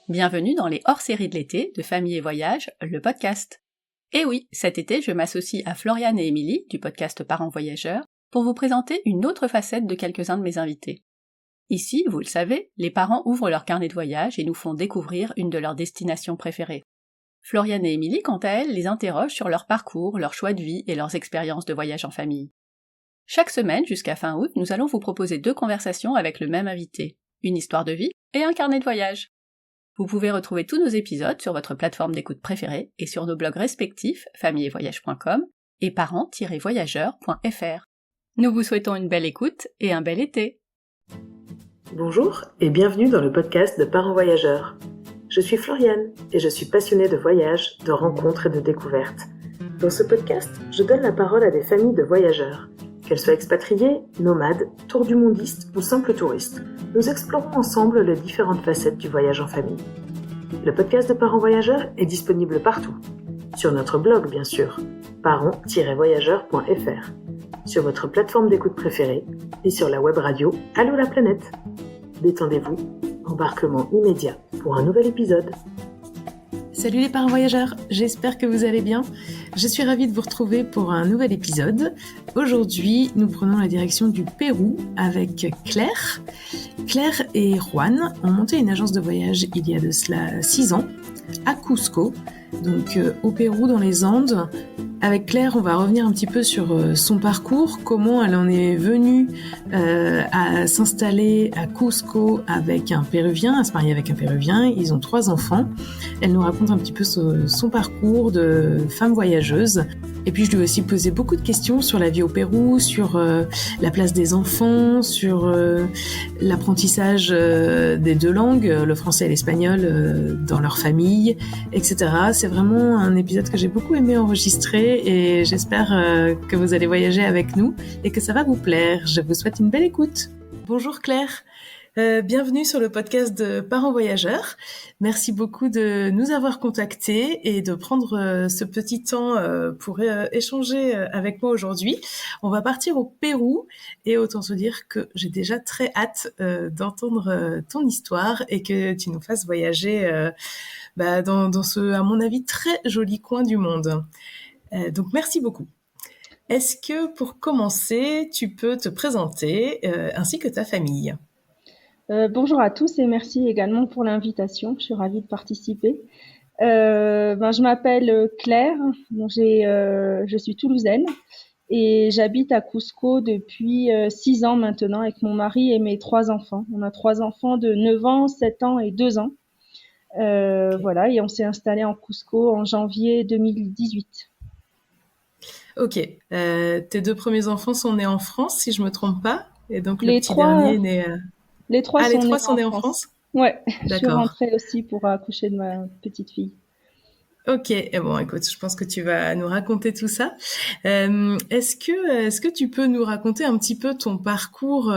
Bienvenue dans les hors-séries de l'été de Famille et Voyage, le podcast. Et oui, cet été, je m'associe à Floriane et Émilie du podcast Parents Voyageurs pour vous présenter une autre facette de quelques-uns de mes invités. Ici, vous le savez, les parents ouvrent leur carnet de voyage et nous font découvrir une de leurs destinations préférées. Floriane et Émilie, quant à elles, les interrogent sur leur parcours, leur choix de vie et leurs expériences de voyage en famille. Chaque semaine, jusqu'à fin août, nous allons vous proposer 2 conversations avec le même invité, une histoire de vie et un carnet de voyage. Vous pouvez retrouver tous nos épisodes sur votre plateforme d'écoute préférée et sur nos blogs respectifs familleetvoyage.com et parents-voyageurs.fr. Nous vous souhaitons une belle écoute et un bel été. Bonjour et bienvenue dans le podcast de Parents Voyageurs. Je suis Floriane et je suis passionnée de voyages, de rencontres et de découvertes. Dans ce podcast, je donne la parole à des familles de voyageurs. Qu'elles soient expatriées, nomades, tour-du-mondistes ou simples touristes, nous explorons ensemble les différentes facettes du voyage en famille. Le podcast de Parents Voyageurs est disponible partout. Sur notre blog, bien sûr, parents-voyageurs.fr, sur votre plateforme d'écoute préférée et sur la web radio Allô la planète. Détendez-vous, embarquement immédiat pour un nouvel épisode. Salut les parents voyageurs, j'espère que vous allez bien. Je suis ravie de vous retrouver pour un nouvel épisode. Aujourd'hui, nous prenons la direction du Pérou avec Claire. Claire et Juan ont monté une agence de voyage il y a de cela 6 ans à Cusco, donc au Pérou dans les Andes. Avec Claire, on va revenir un petit peu sur son parcours, comment elle en est venue à s'installer à Cusco avec un Péruvien, à se marier avec un Péruvien. Ils ont 3 enfants. Elle nous raconte un petit peu son parcours de femme voyageuse. Et puis je lui ai aussi posé beaucoup de questions sur la vie au Pérou, sur la place des enfants, sur l'apprentissage des 2 langues, le français et l'espagnol, dans leur famille, etc. C'est vraiment un épisode que j'ai beaucoup aimé enregistrer et j'espère que vous allez voyager avec nous et que ça va vous plaire. Je vous souhaite une belle écoute. Bonjour Claire. Bienvenue sur le podcast de Parents Voyageurs. Merci beaucoup de nous avoir contactés et de prendre ce petit temps pour échanger avec moi aujourd'hui. On va partir au Pérou et autant te dire que j'ai déjà très hâte d'entendre ton histoire et que tu nous fasses voyager dans ce, à mon avis, très joli coin du monde. Donc merci beaucoup. Est-ce que pour commencer, tu peux te présenter ainsi que ta famille ? Bonjour à tous et merci également pour l'invitation. Je suis ravie de participer. Je m'appelle Claire, donc je suis toulousaine et j'habite à Cusco depuis 6 ans maintenant avec mon mari et mes 3 enfants. On a 3 enfants de 9 ans, 7 ans et 2 ans. Okay. Voilà, et on s'est installé en Cusco en janvier 2018. Ok. Tes 2 premiers enfants sont nés en France, si je me trompe pas, et donc le les petit 3... dernier est né. Les 3 sont nés en France. Ouais, d'accord. Je suis rentrée aussi pour accoucher de ma petite fille. Ok, et bon, écoute, je pense que tu vas nous raconter tout ça. Est-ce que tu peux nous raconter un petit peu ton parcours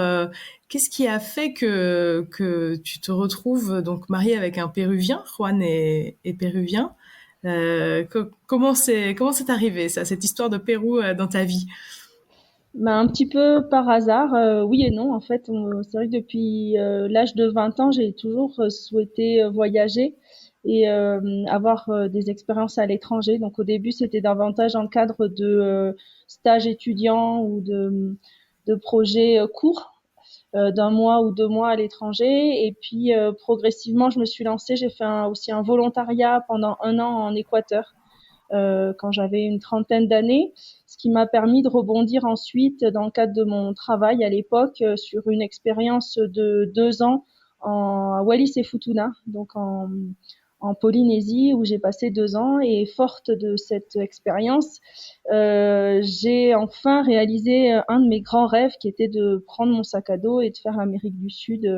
qu'est-ce qui a fait que tu te retrouves donc mariée avec un Péruvien, Juan est péruvien. Comment c'est arrivé ça, cette histoire de Pérou dans ta vie? Un petit peu par hasard, oui et non. En fait, c'est vrai que depuis l'âge de 20 ans, j'ai toujours souhaité voyager et avoir des expériences à l'étranger. Donc au début, c'était davantage en cadre de stages étudiants ou de projets courts d'1 mois ou 2 mois à l'étranger. Et puis progressivement, je me suis lancée. J'ai fait aussi un volontariat pendant 1 an en Équateur. Quand j'avais une trentaine d'années, ce qui m'a permis de rebondir ensuite dans le cadre de mon travail à l'époque sur une expérience de 2 ans à Wallis et Futuna, donc en Polynésie, où j'ai passé 2 ans. Et forte de cette expérience, j'ai enfin réalisé un de mes grands rêves, qui était de prendre mon sac à dos et de faire l'Amérique du Sud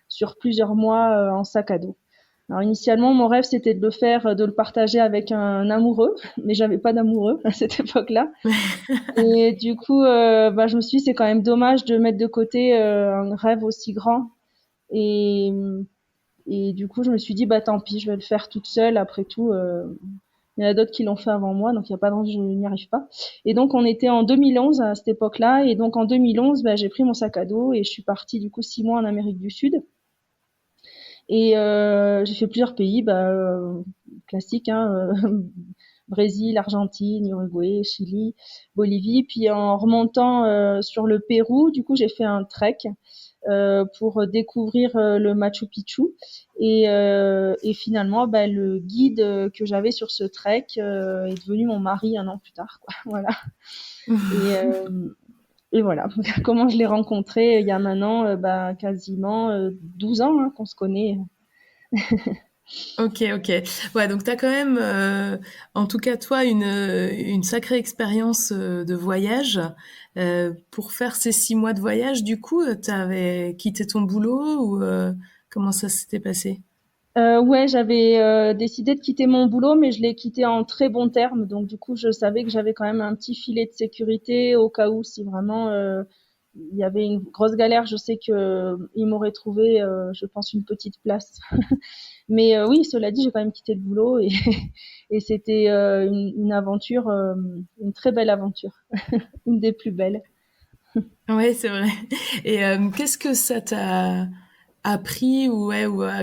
sur plusieurs mois en sac à dos. Alors initialement, mon rêve, c'était de le partager avec un amoureux, mais j'avais pas d'amoureux à cette époque-là. Et du coup, je me suis dit, c'est quand même dommage de mettre de côté un rêve aussi grand. Et du coup, je me suis dit, tant pis, je vais le faire toute seule. Après tout, il y en a d'autres qui l'ont fait avant moi, donc il n'y a pas de raison que je n'y arrive pas. Et donc, on était en 2011 à cette époque-là. Et donc, en 2011, j'ai pris mon sac à dos et je suis partie du coup 6 mois en Amérique du Sud. Et j'ai fait plusieurs pays, classiques, hein, Brésil, Argentine, Uruguay, Chili, Bolivie. Puis en remontant sur le Pérou, du coup, j'ai fait un trek pour découvrir le Machu Picchu. Et finalement, le guide que j'avais sur ce trek est devenu mon mari un an plus tard, quoi. Voilà. Et voilà, comment je l'ai rencontré il y a maintenant quasiment 12 ans hein, qu'on se connaît. Ok. Ouais, donc t'as quand même, en tout cas toi, une sacrée expérience de voyage. Pour faire ces 6 mois de voyage, du coup, t'avais quitté ton boulot ou comment ça s'était passé? Ouais, j'avais décidé de quitter mon boulot, mais je l'ai quitté en très bons termes. Donc du coup, je savais que j'avais quand même un petit filet de sécurité au cas où si vraiment il y avait une grosse galère. Je sais que il m'aurait trouvé, je pense, une petite place. Mais oui, cela dit, j'ai quand même quitté le boulot et, et c'était une aventure, une très belle aventure, une des plus belles. Ouais, c'est vrai. Et qu'est-ce que ça t'a appris ou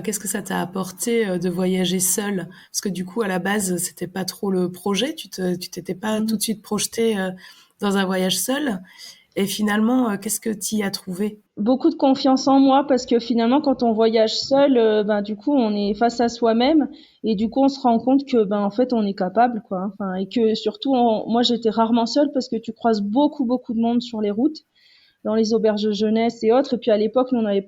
qu'est-ce que ça t'a apporté de voyager seule? Parce que du coup, à la base, c'était pas trop le projet. Tu t'étais pas tout Mhm. de suite projeté dans un voyage seul. Et finalement, qu'est-ce que tu y as trouvé? Beaucoup de confiance en moi parce que finalement, quand on voyage seul, du coup, on est face à soi-même et du coup, on se rend compte que, en fait, on est capable, quoi. Enfin, et que surtout, moi, j'étais rarement seule parce que tu croises beaucoup de monde sur les routes, dans les auberges de jeunesse et autres. Et puis à l'époque, nous, il n'y avait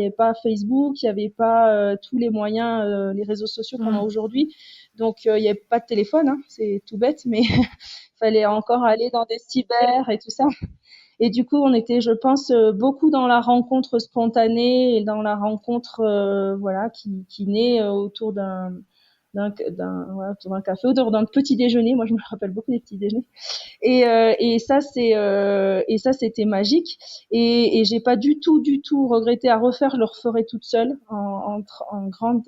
pas Facebook, il n'y avait pas tous les moyens, les réseaux sociaux qu'on a Hmm. aujourd'hui. Donc, il n'y avait pas de téléphone, hein, c'est tout bête, mais il fallait encore aller dans des cyber et tout ça. Et du coup, on était, je pense, beaucoup dans la rencontre spontanée et dans la rencontre, voilà, qui naît autour autour d'un café, autour d'un petit déjeuner. Moi, je me rappelle beaucoup des petits déjeuners. Et ça, c'était magique. Et j'ai pas du tout regretté à refaire. Je le referais toute seule en grande.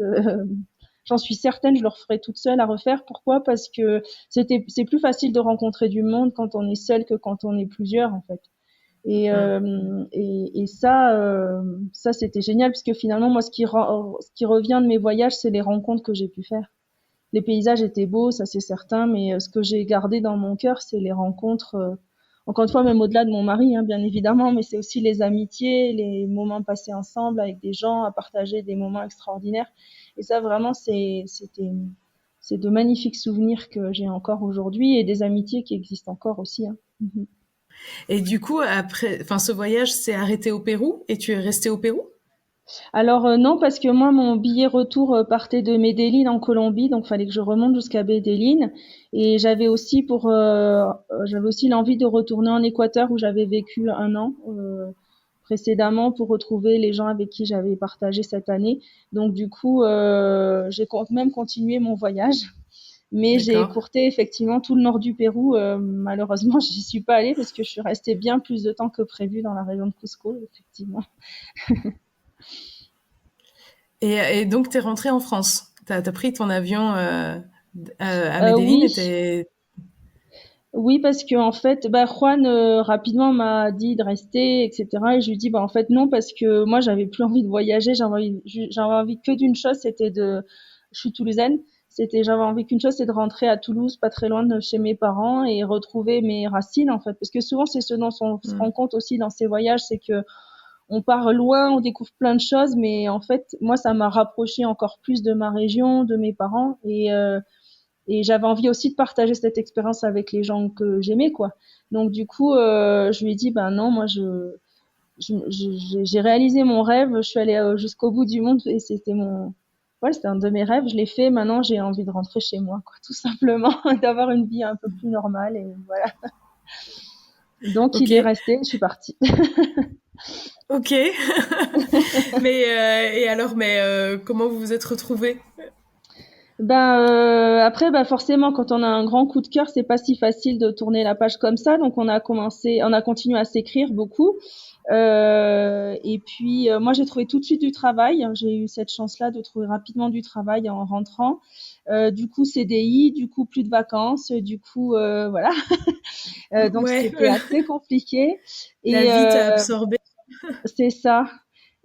J'en suis certaine, je le referais toute seule à refaire. Pourquoi? Parce que c'est plus facile de rencontrer du monde quand on est seul que quand on est plusieurs, en fait. Et ça c'était génial parce que finalement moi ce qui revient de mes voyages c'est les rencontres que j'ai pu faire. Les paysages étaient beaux, ça c'est certain, mais ce que j'ai gardé dans mon cœur c'est les rencontres. Encore une fois même au-delà de mon mari hein, bien évidemment, mais c'est aussi les amitiés, les moments passés ensemble avec des gens, à partager des moments extraordinaires. Et ça vraiment c'est de magnifiques souvenirs que j'ai encore aujourd'hui et des amitiés qui existent encore aussi. Hein. Mhm. Et du coup, après, enfin, ce voyage s'est arrêté au Pérou et tu es resté au Pérou? Alors non, parce que moi, mon billet retour partait de Medellín en Colombie, donc fallait que je remonte jusqu'à Medellín. Et j'avais aussi l'envie de retourner en Équateur où j'avais vécu un an précédemment pour retrouver les gens avec qui j'avais partagé cette année. Donc du coup, même continué mon voyage. Mais j'ai D'accord. écourté effectivement tout le nord du Pérou. Malheureusement, j'y suis pas allée parce que je suis restée bien plus de temps que prévu dans la région de Cusco, effectivement. Et donc, t'es rentré en France. T'as pris ton avion à Medellín Oui, et t'es... oui, parce que en fait, Juan rapidement m'a dit de rester, etc. Et je lui dis, en fait non, parce que moi j'avais plus envie de voyager, j'avais envie que d'une chose, je suis toulousaine, j'avais envie qu'une chose, c'est de rentrer à Toulouse, pas très loin de chez mes parents, et retrouver mes racines en fait, parce que souvent c'est ce dont on se Hmm. rend compte aussi dans ces voyages, c'est que on part loin, on découvre plein de choses, mais en fait, moi ça m'a rapproché encore plus de ma région, de mes parents, et j'avais envie aussi de partager cette expérience avec les gens que j'aimais, quoi. Donc du coup, je lui ai dit, ben non, moi j'ai réalisé mon rêve, je suis allée jusqu'au bout du monde et ouais, c'était un de mes rêves, je l'ai fait. Maintenant, j'ai envie de rentrer chez moi, quoi, tout simplement, d'avoir une vie un peu plus normale et voilà. Donc Ok, il est resté, je suis partie. ok. Mais et alors, mais comment vous vous êtes retrouvés? Après forcément quand on a un grand coup de cœur, c'est pas si facile de tourner la page comme ça, donc on a continué à s'écrire beaucoup. Et puis moi j'ai trouvé tout de suite du travail. J'ai eu cette chance-là de trouver rapidement du travail en rentrant. Du coup CDI, du coup plus de vacances, du coup voilà. Donc Ouais, c'était assez compliqué. la Et vie t'a absorbé. c'est ça.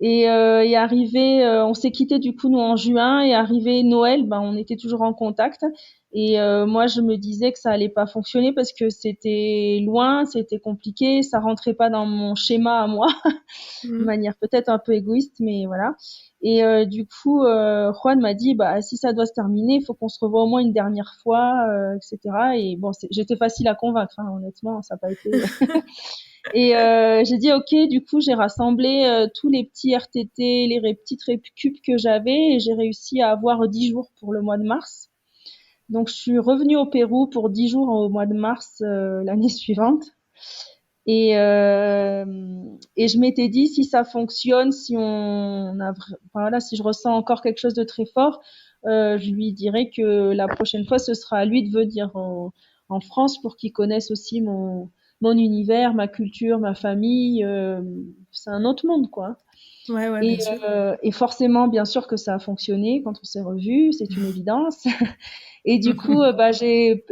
Et arrivé, on s'est quitté du coup nous en juin, et arrivé Noël, on était toujours en contact. Et moi je me disais que ça allait pas fonctionner parce que c'était loin, c'était compliqué, ça rentrait pas dans mon schéma à moi, de manière peut-être un peu égoïste, mais voilà. Et du coup, Juan m'a dit, si ça doit se terminer, il faut qu'on se revoie au moins une dernière fois, etc. Et bon, j'étais facile à convaincre, hein, honnêtement, ça n'a pas été. Et j'ai dit ok, du coup j'ai rassemblé tous les petits RTT, les petites récup que j'avais, et j'ai réussi à avoir 10 jours pour le mois de mars. Donc je suis revenue au Pérou pour 10 jours au mois de mars l'année suivante. Et je m'étais dit, si ça fonctionne, si si je ressens encore quelque chose de très fort, je lui dirais que la prochaine fois ce sera à lui de venir en France pour qu'il connaisse aussi mon univers, ma culture, ma famille. C'est un autre monde, quoi. Ouais, bien sûr. Et forcément, bien sûr que ça a fonctionné quand on s'est revus, c'est une évidence. Et du coup, j'ai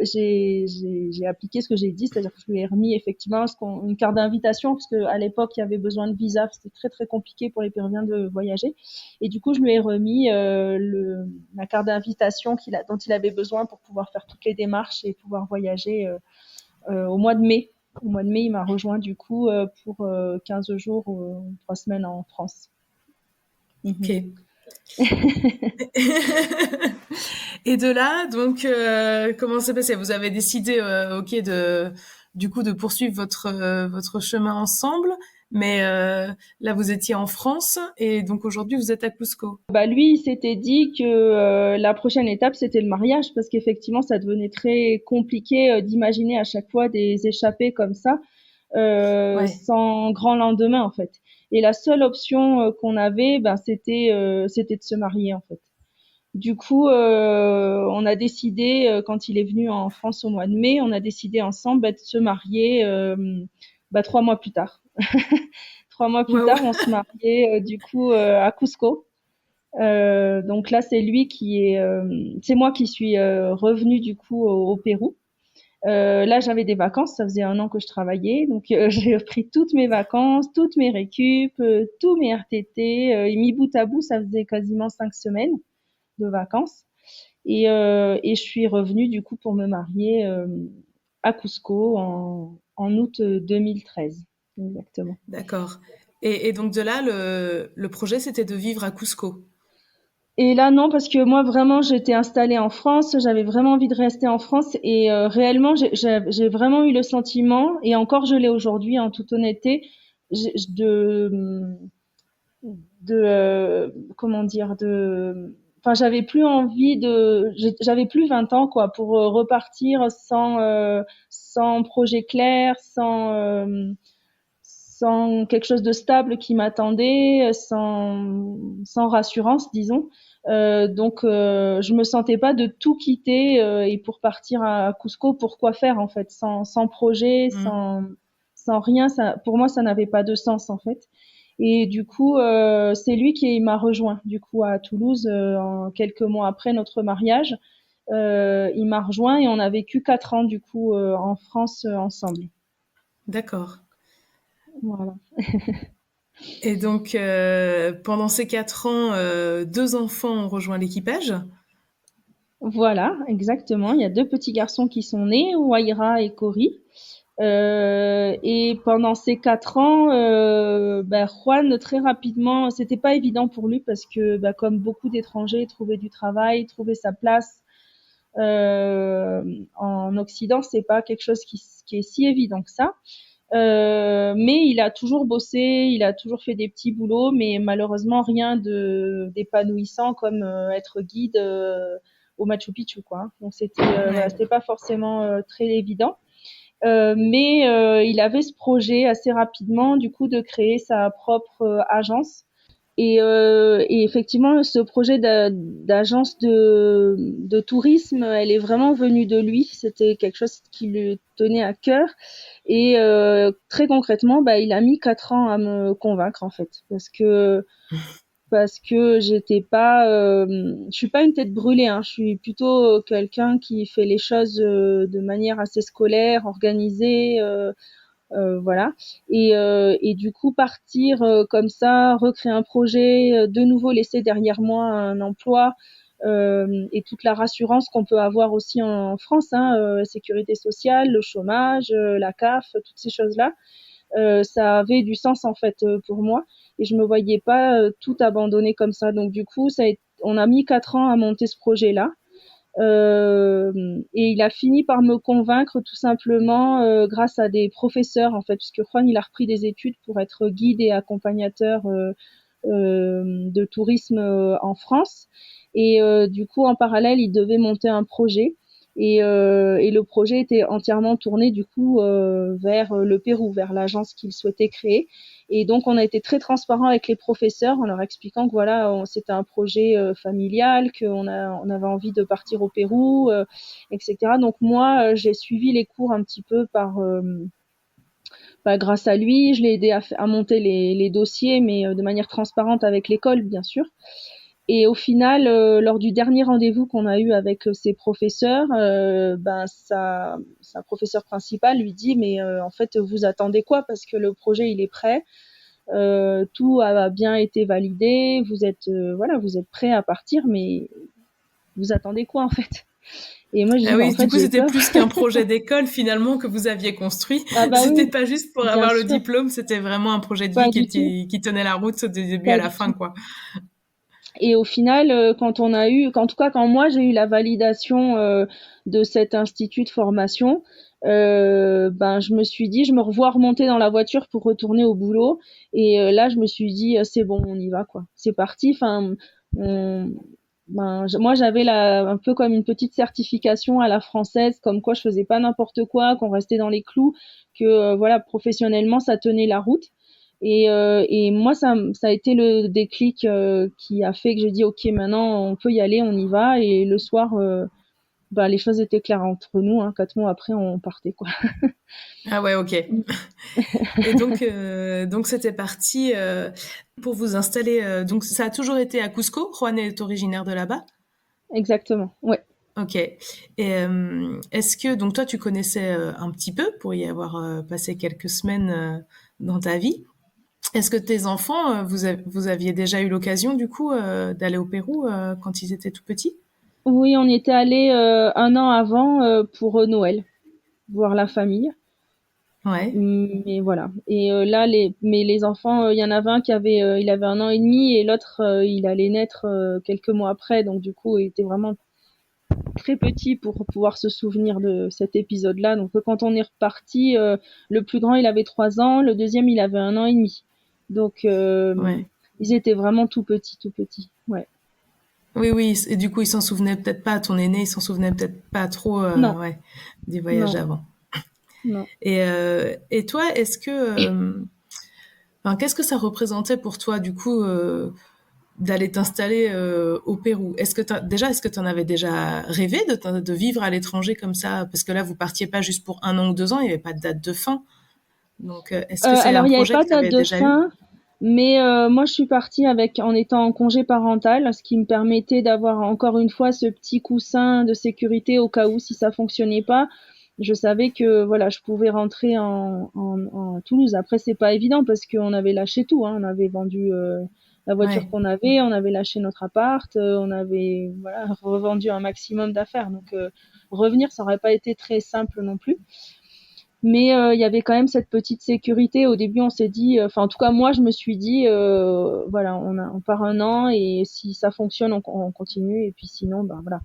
appliqué ce que j'ai dit, c'est-à-dire que je lui ai remis effectivement une carte d'invitation, parce qu'à l'époque, il y avait besoin de visa, c'était très très compliqué pour les Péruviens de voyager. Et du coup, je lui ai remis la carte d'invitation dont il avait besoin pour pouvoir faire toutes les démarches et pouvoir voyager au mois de mai. Au mois de mai, il m'a rejoint du coup pour 15 jours ou 3 semaines en France. Ok. Et de là, donc, comment s'est passé? Vous avez décidé, ok, de poursuivre votre chemin ensemble, mais là, vous étiez en France, et donc aujourd'hui, vous êtes à Cusco. Lui, il s'était dit que la prochaine étape, c'était le mariage, parce qu'effectivement, ça devenait très compliqué d'imaginer à chaque fois des échappées comme ça, sans grand lendemain, en fait. Et la seule option qu'on avait, c'était de se marier, en fait. Du coup, on a décidé, quand il est venu en France au mois de mai, on a décidé ensemble de se marier 3 mois plus tard. 3 mois plus tard, on se mariait du coup à Cusco. Donc là, c'est moi qui suis revenue du coup au Pérou. Là, j'avais des vacances, ça faisait 1 an que je travaillais, donc j'ai pris toutes mes vacances, toutes mes récup, tous mes RTT, et mis bout à bout, ça faisait quasiment 5 semaines de vacances. Et je suis revenue du coup pour me marier à Cusco en août 2013, exactement. D'accord. Et donc de là, le projet, c'était de vivre à Cusco. Et là, non, parce que moi, vraiment, j'étais installée en France, j'avais vraiment envie de rester en France, et réellement, j'ai vraiment eu le sentiment, et encore je l'ai aujourd'hui, en toute honnêteté, comment dire, j'avais plus envie j'avais plus 20 ans, quoi, pour repartir sans projet clair, sans quelque chose de stable qui m'attendait, sans rassurance, disons. Donc, je me sentais pas de tout quitter et pour partir à Cusco. Pourquoi faire, en fait, sans projet, sans rien. Pour moi, ça n'avait pas de sens, en fait. Et du coup, c'est lui qui m'a rejoint du coup à Toulouse quelques mois après notre mariage. Il m'a rejoint et on a vécu 4 ans du coup en France ensemble. D'accord. Voilà. Et donc, pendant ces 4 ans, 2 enfants ont rejoint l'équipage. Voilà, exactement. Il y a 2 petits garçons qui sont nés, Waira et Cory. Et pendant ces 4 ans, Juan, très rapidement, c'était pas évident pour lui parce que, comme beaucoup d'étrangers, trouver du travail, trouver sa place en Occident, c'est pas quelque chose qui est si évident que ça. Mais il a toujours bossé, il a toujours fait des petits boulots, mais malheureusement rien d'épanouissant comme être guide au Machu Picchu, quoi. Donc c'était pas forcément très évident. Mais il avait ce projet assez rapidement, du coup, de créer sa propre agence. Et effectivement, ce projet d'agence de tourisme, elle est vraiment venue de lui. C'était quelque chose qui lui tenait à cœur. Et très concrètement, il a mis 4 ans à me convaincre, en fait, parce que je suis pas une tête brûlée, hein. Je suis plutôt quelqu'un qui fait les choses de manière assez scolaire, organisée, Voilà. Et du coup, partir comme ça, recréer un projet, de nouveau laisser derrière moi un emploi et toute la rassurance qu'on peut avoir aussi en France, hein, sécurité sociale, le chômage, la CAF, toutes ces choses-là. Ça avait du sens en fait pour moi et je me voyais pas tout abandonner comme ça. Donc du coup, on a mis 4 ans à monter ce projet-là. Et il a fini par me convaincre tout simplement grâce à des professeurs en fait, puisque Juan il a repris des études pour être guide et accompagnateur de tourisme en France. Et du coup, en parallèle, il devait monter un projet. Et le projet était entièrement tourné du coup vers le Pérou, vers l'agence qu'il souhaitait créer. Et donc, on a été très transparent avec les professeurs en leur expliquant que voilà, c'était un projet familial, on avait envie de partir au Pérou, etc. Donc moi, j'ai suivi les cours un petit peu grâce à lui. Je l'ai aidé à monter les dossiers, mais de manière transparente avec l'école, bien sûr. Et au final, lors du dernier rendez-vous qu'on a eu avec ses professeurs, sa professeure principale lui dit mais en fait vous attendez quoi parce que le projet il est prêt, tout a bien été validé, vous êtes prêt à partir mais vous attendez quoi en fait? Et moi je dis Ah oui, en du fait coup, j'ai c'était peur. plus qu'un projet d'école finalement que vous aviez construit. Ah bah C'était oui, pas juste pour bien avoir le sûr, diplôme, c'était vraiment un projet de pas vie du tout, qui tenait la route du début à pas la du fin, tout. quoi. Et au final, quand moi j'ai eu la validation de cet institut de formation, je me suis dit, je me revois remonter dans la voiture pour retourner au boulot. Et là, je me suis dit, c'est bon, on y va, quoi. C'est parti. Enfin, moi, j'avais un peu comme une petite certification à la française, comme quoi je faisais pas n'importe quoi, qu'on restait dans les clous, que voilà, professionnellement, ça tenait la route. Et moi, ça a été le déclic qui a fait que j'ai dit, OK, maintenant, on peut y aller, on y va. Et le soir, les choses étaient claires entre nous. Hein, 4 mois après, on partait, quoi. Ah ouais, ok. Et donc c'était parti pour vous installer. Donc ça a toujours été à Cusco. Juan est originaire de là-bas. Exactement, ouais. Ok. Et est-ce que donc toi tu connaissais un petit peu pour y avoir passé quelques semaines dans ta vie? Est-ce que tes enfants, vous aviez déjà eu l'occasion du coup d'aller au Pérou quand ils étaient tout petits? Oui, on y était allé un an avant pour Noël, voir la famille. Ouais. Mais voilà. Et là, les enfants, il y en avait un il avait 1 an et demi et l'autre, il allait naître quelques mois après. Donc du coup, il était vraiment très petit pour pouvoir se souvenir de cet épisode-là. Donc quand on est reparti, le plus grand, il avait 3 ans, le deuxième, il avait 1 an et demi. Donc Ouais. ils étaient vraiment tout petits, tout petits. Ouais. Oui, oui. Et du coup, ils s'en souvenaient peut-être pas. Ton aîné, il s'en souvenait peut-être pas trop, Non, ouais, du voyage non, d'avant. non. Et toi, est-ce que, enfin, qu'est-ce que ça représentait pour toi, du coup, d'aller t'installer au Pérou? Est-ce que tu en avais déjà rêvé de vivre à l'étranger comme ça? Parce que là, vous partiez pas juste pour 1 an ou 2 ans, il n'y avait pas de date de fin. Donc, est-ce que c'est un Alors il n'y avait projet pas que de tu date avais de déjà eu? fin, mais moi je suis partie en étant en congé parental, ce qui me permettait d'avoir encore une fois ce petit coussin de sécurité au cas où si ça fonctionnait pas. Je savais que voilà, je pouvais rentrer en Toulouse. Après c'est pas évident parce qu'on avait lâché tout, hein. On avait vendu la voiture Ouais. qu'on avait, on avait lâché notre appart, on avait voilà revendu un maximum d'affaires. Donc revenir ça aurait pas été très simple non plus. Mais il y avait quand même cette petite sécurité. Au début, on s'est dit, enfin en tout cas moi, je me suis dit, voilà, on part 1 an et si ça fonctionne, on continue et puis sinon, ben voilà.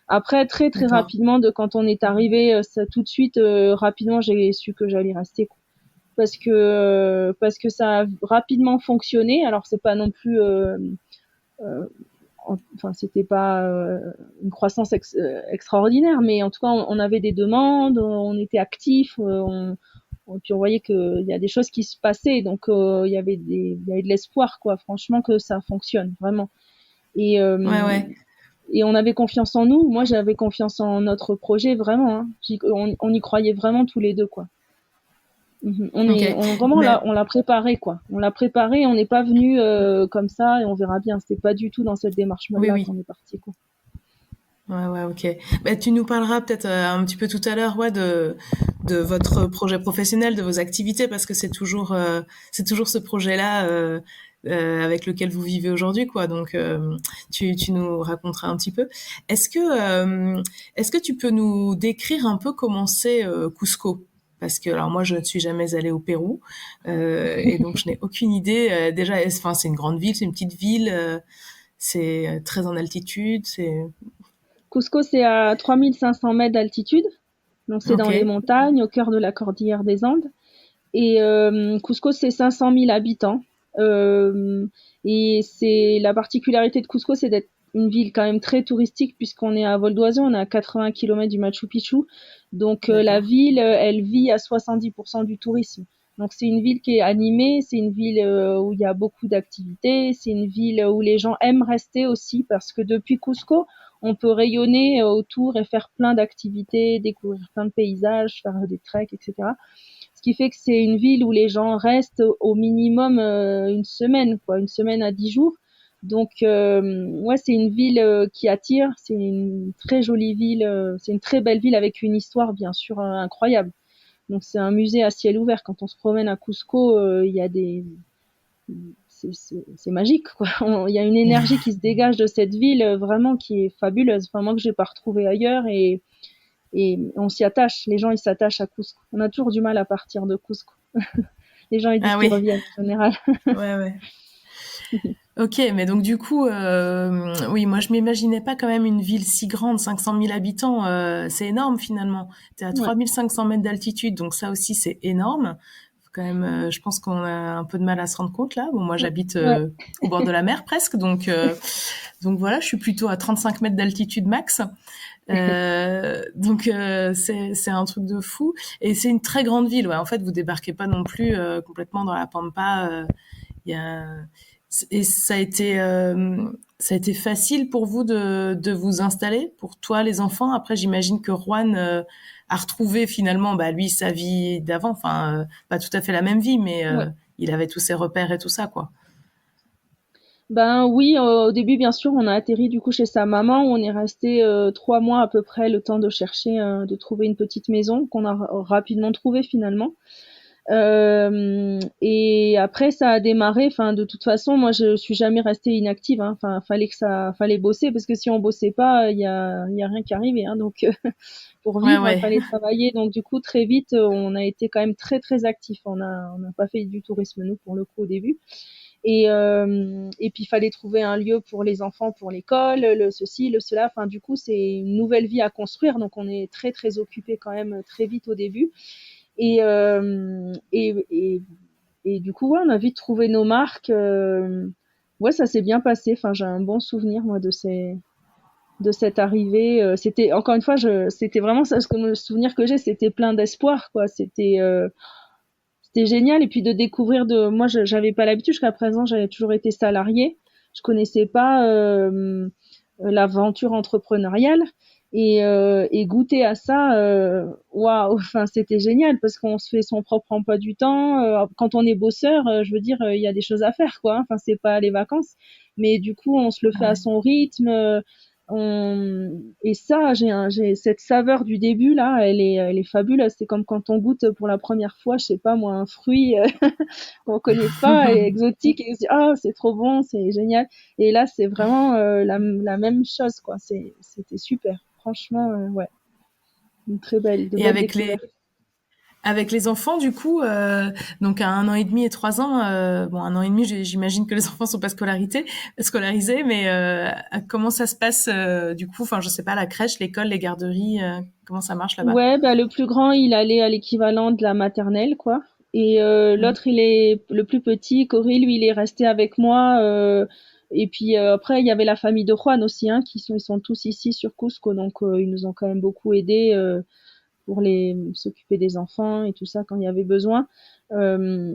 Après, très très D'accord. rapidement, quand on est arrivé, ça tout de suite, rapidement, j'ai su que j'allais rester, quoi. Parce que ça a rapidement fonctionné. Alors c'est pas non plus enfin c'était pas une croissance extraordinaire, mais en tout cas on avait des demandes, on était actifs, puis on voyait qu'il y a des choses qui se passaient, donc il y avait de l'espoir quoi, franchement que ça fonctionne vraiment. Et Ouais, ouais. et on avait confiance en nous. Moi j'avais confiance en notre projet vraiment. Hein. On y croyait vraiment tous les deux quoi. Ok. Vraiment Mais on l'a préparé quoi. On l'a préparé, on n'est pas venu comme ça et on verra bien. C'était pas du tout dans cette démarche oui, là oui. qu'on est parti quoi. Ouais, ok. Bah, tu nous parleras peut-être un petit peu tout à l'heure, ouais, de votre projet professionnel, de vos activités, parce que c'est toujours ce projet-là avec lequel vous vivez aujourd'hui, quoi. Donc, tu nous raconteras un petit peu. Est-ce que, est-ce que tu peux nous décrire un peu comment c'est Cusco? Parce que alors moi je ne suis jamais allée au Pérou et donc je n'ai aucune idée. Déjà, enfin c'est une grande ville, c'est une petite ville, c'est très en altitude, c'est Cusco, c'est à 3500 mètres d'altitude. Donc, c'est dans les ok. montagnes, au cœur de la cordillère des Andes. Et Cusco, c'est 500 000 habitants. Euh, et c'est la particularité de Cusco, c'est d'être une ville quand même très touristique puisqu'on est à vol d'oiseau, on est à 80 km du Machu Picchu. Donc la D'accord. ville, elle vit à 70% du tourisme. Donc c'est une ville qui est animée, c'est une ville où il y a beaucoup d'activités, c'est une ville où les gens aiment rester aussi parce que depuis Cusco, on peut rayonner autour et faire plein d'activités, découvrir plein de paysages, faire des treks, etc. Ce qui fait que c'est une ville où les gens restent au minimum une semaine, quoi, une semaine à 10 jours. Donc, ouais, c'est une ville qui attire. C'est une très jolie ville. C'est une très belle ville avec une histoire, bien sûr, incroyable. Donc, c'est un musée à ciel ouvert. Quand on se promène à Cusco, il y a des, c'est magique, quoi. Il y a une énergie qui se dégage de cette ville, vraiment qui est fabuleuse. Enfin, moi que j'ai pas retrouvé ailleurs et on s'y attache. Les gens, ils s'attachent à Cusco. On a toujours du mal à partir de Cusco. Les gens, ils disent Ah qu'ils oui, reviennent en général. ouais. Ok, mais donc du coup, oui, moi je m'imaginais pas quand même une ville si grande, 500 000 habitants, c'est énorme finalement. T'es à Ouais. 3500 mètres d'altitude, donc ça aussi c'est énorme. Faut quand même, je pense qu'on a un peu de mal à se rendre compte là. Bon, moi j'habite Ouais. au bord de la mer presque, donc voilà, je suis plutôt à 35 mètres d'altitude max. C'est un truc de fou et c'est une très grande ville. Ouais, en fait, vous débarquez pas non plus complètement dans la pampa. Il y a et ça a été facile pour vous de vous installer, pour toi les enfants. Après, j'imagine que Juan a retrouvé finalement, bah lui sa vie d'avant. Enfin, pas tout à fait la même vie, mais Ouais. il avait tous ses repères et tout ça, quoi. Ben oui, au début, bien sûr, on a atterri du coup chez sa maman. Où on est resté 3 mois à peu près, le temps de chercher, de trouver une petite maison qu'on a rapidement trouvée finalement. Et après, ça a démarré. Enfin, de toute façon, moi, je suis jamais restée inactive. Hein. Enfin, fallait bosser parce que si on bossait pas, il y a rien qui arrivait. Hein. Donc, pour Ouais, vivre, il ouais. fallait travailler. Donc, du coup, très vite, on a été quand même très, très actifs. On n'a pas fait du tourisme nous pour le coup au début. Et puis, il fallait trouver un lieu pour les enfants, pour l'école, le ceci, le cela. Enfin, du coup, c'est une nouvelle vie à construire. Donc, on est très, très occupés quand même très vite au début. Et, euh, et, et, et du coup, ouais, on a vite trouvé nos marques. Ouais, ça s'est bien passé. Enfin, j'ai un bon souvenir, moi, de cette arrivée. C'était, encore une fois, c'était vraiment ça, le souvenir que j'ai, c'était plein d'espoir, quoi. C'était génial. Et puis de découvrir moi, j'avais pas l'habitude jusqu'à présent, j'avais toujours été salariée. Je connaissais pas l'aventure entrepreneuriale et goûter à ça, waouh, enfin c'était génial parce qu'on se fait son propre emploi du temps. Quand on est bosseur, je veux dire, il y a des choses à faire, quoi. Hein. Enfin c'est pas les vacances, mais du coup on se le fait à son rythme. Et ça, j'ai cette saveur du début là, elle est fabuleuse. C'est comme quand on goûte pour la première fois, je sais pas moi, un fruit qu'on connaît pas, et exotique, et on se dit ah c'est trop bon, c'est génial. Et là c'est vraiment la même chose quoi. C'était super. Franchement, ouais, de Et belles découvertes. avec les enfants, du coup, donc à 1 an et demi et 3 ans, bon, 1 an et demi, j'imagine que les enfants sont pas scolarisés, mais comment ça se passe du coup? Enfin, je sais pas, la crèche, l'école, les garderies, comment ça marche là-bas? Ouais, bah le plus grand il allait à l'équivalent de la maternelle quoi. Et Mm. l'autre il est le plus petit, Cory, lui il est resté avec moi. Et puis après il y avait la famille de Juan aussi, hein, ils sont tous ici sur Cusco, donc ils nous ont quand même beaucoup aidés. Pour s'occuper des enfants et tout ça quand il y avait besoin. Euh,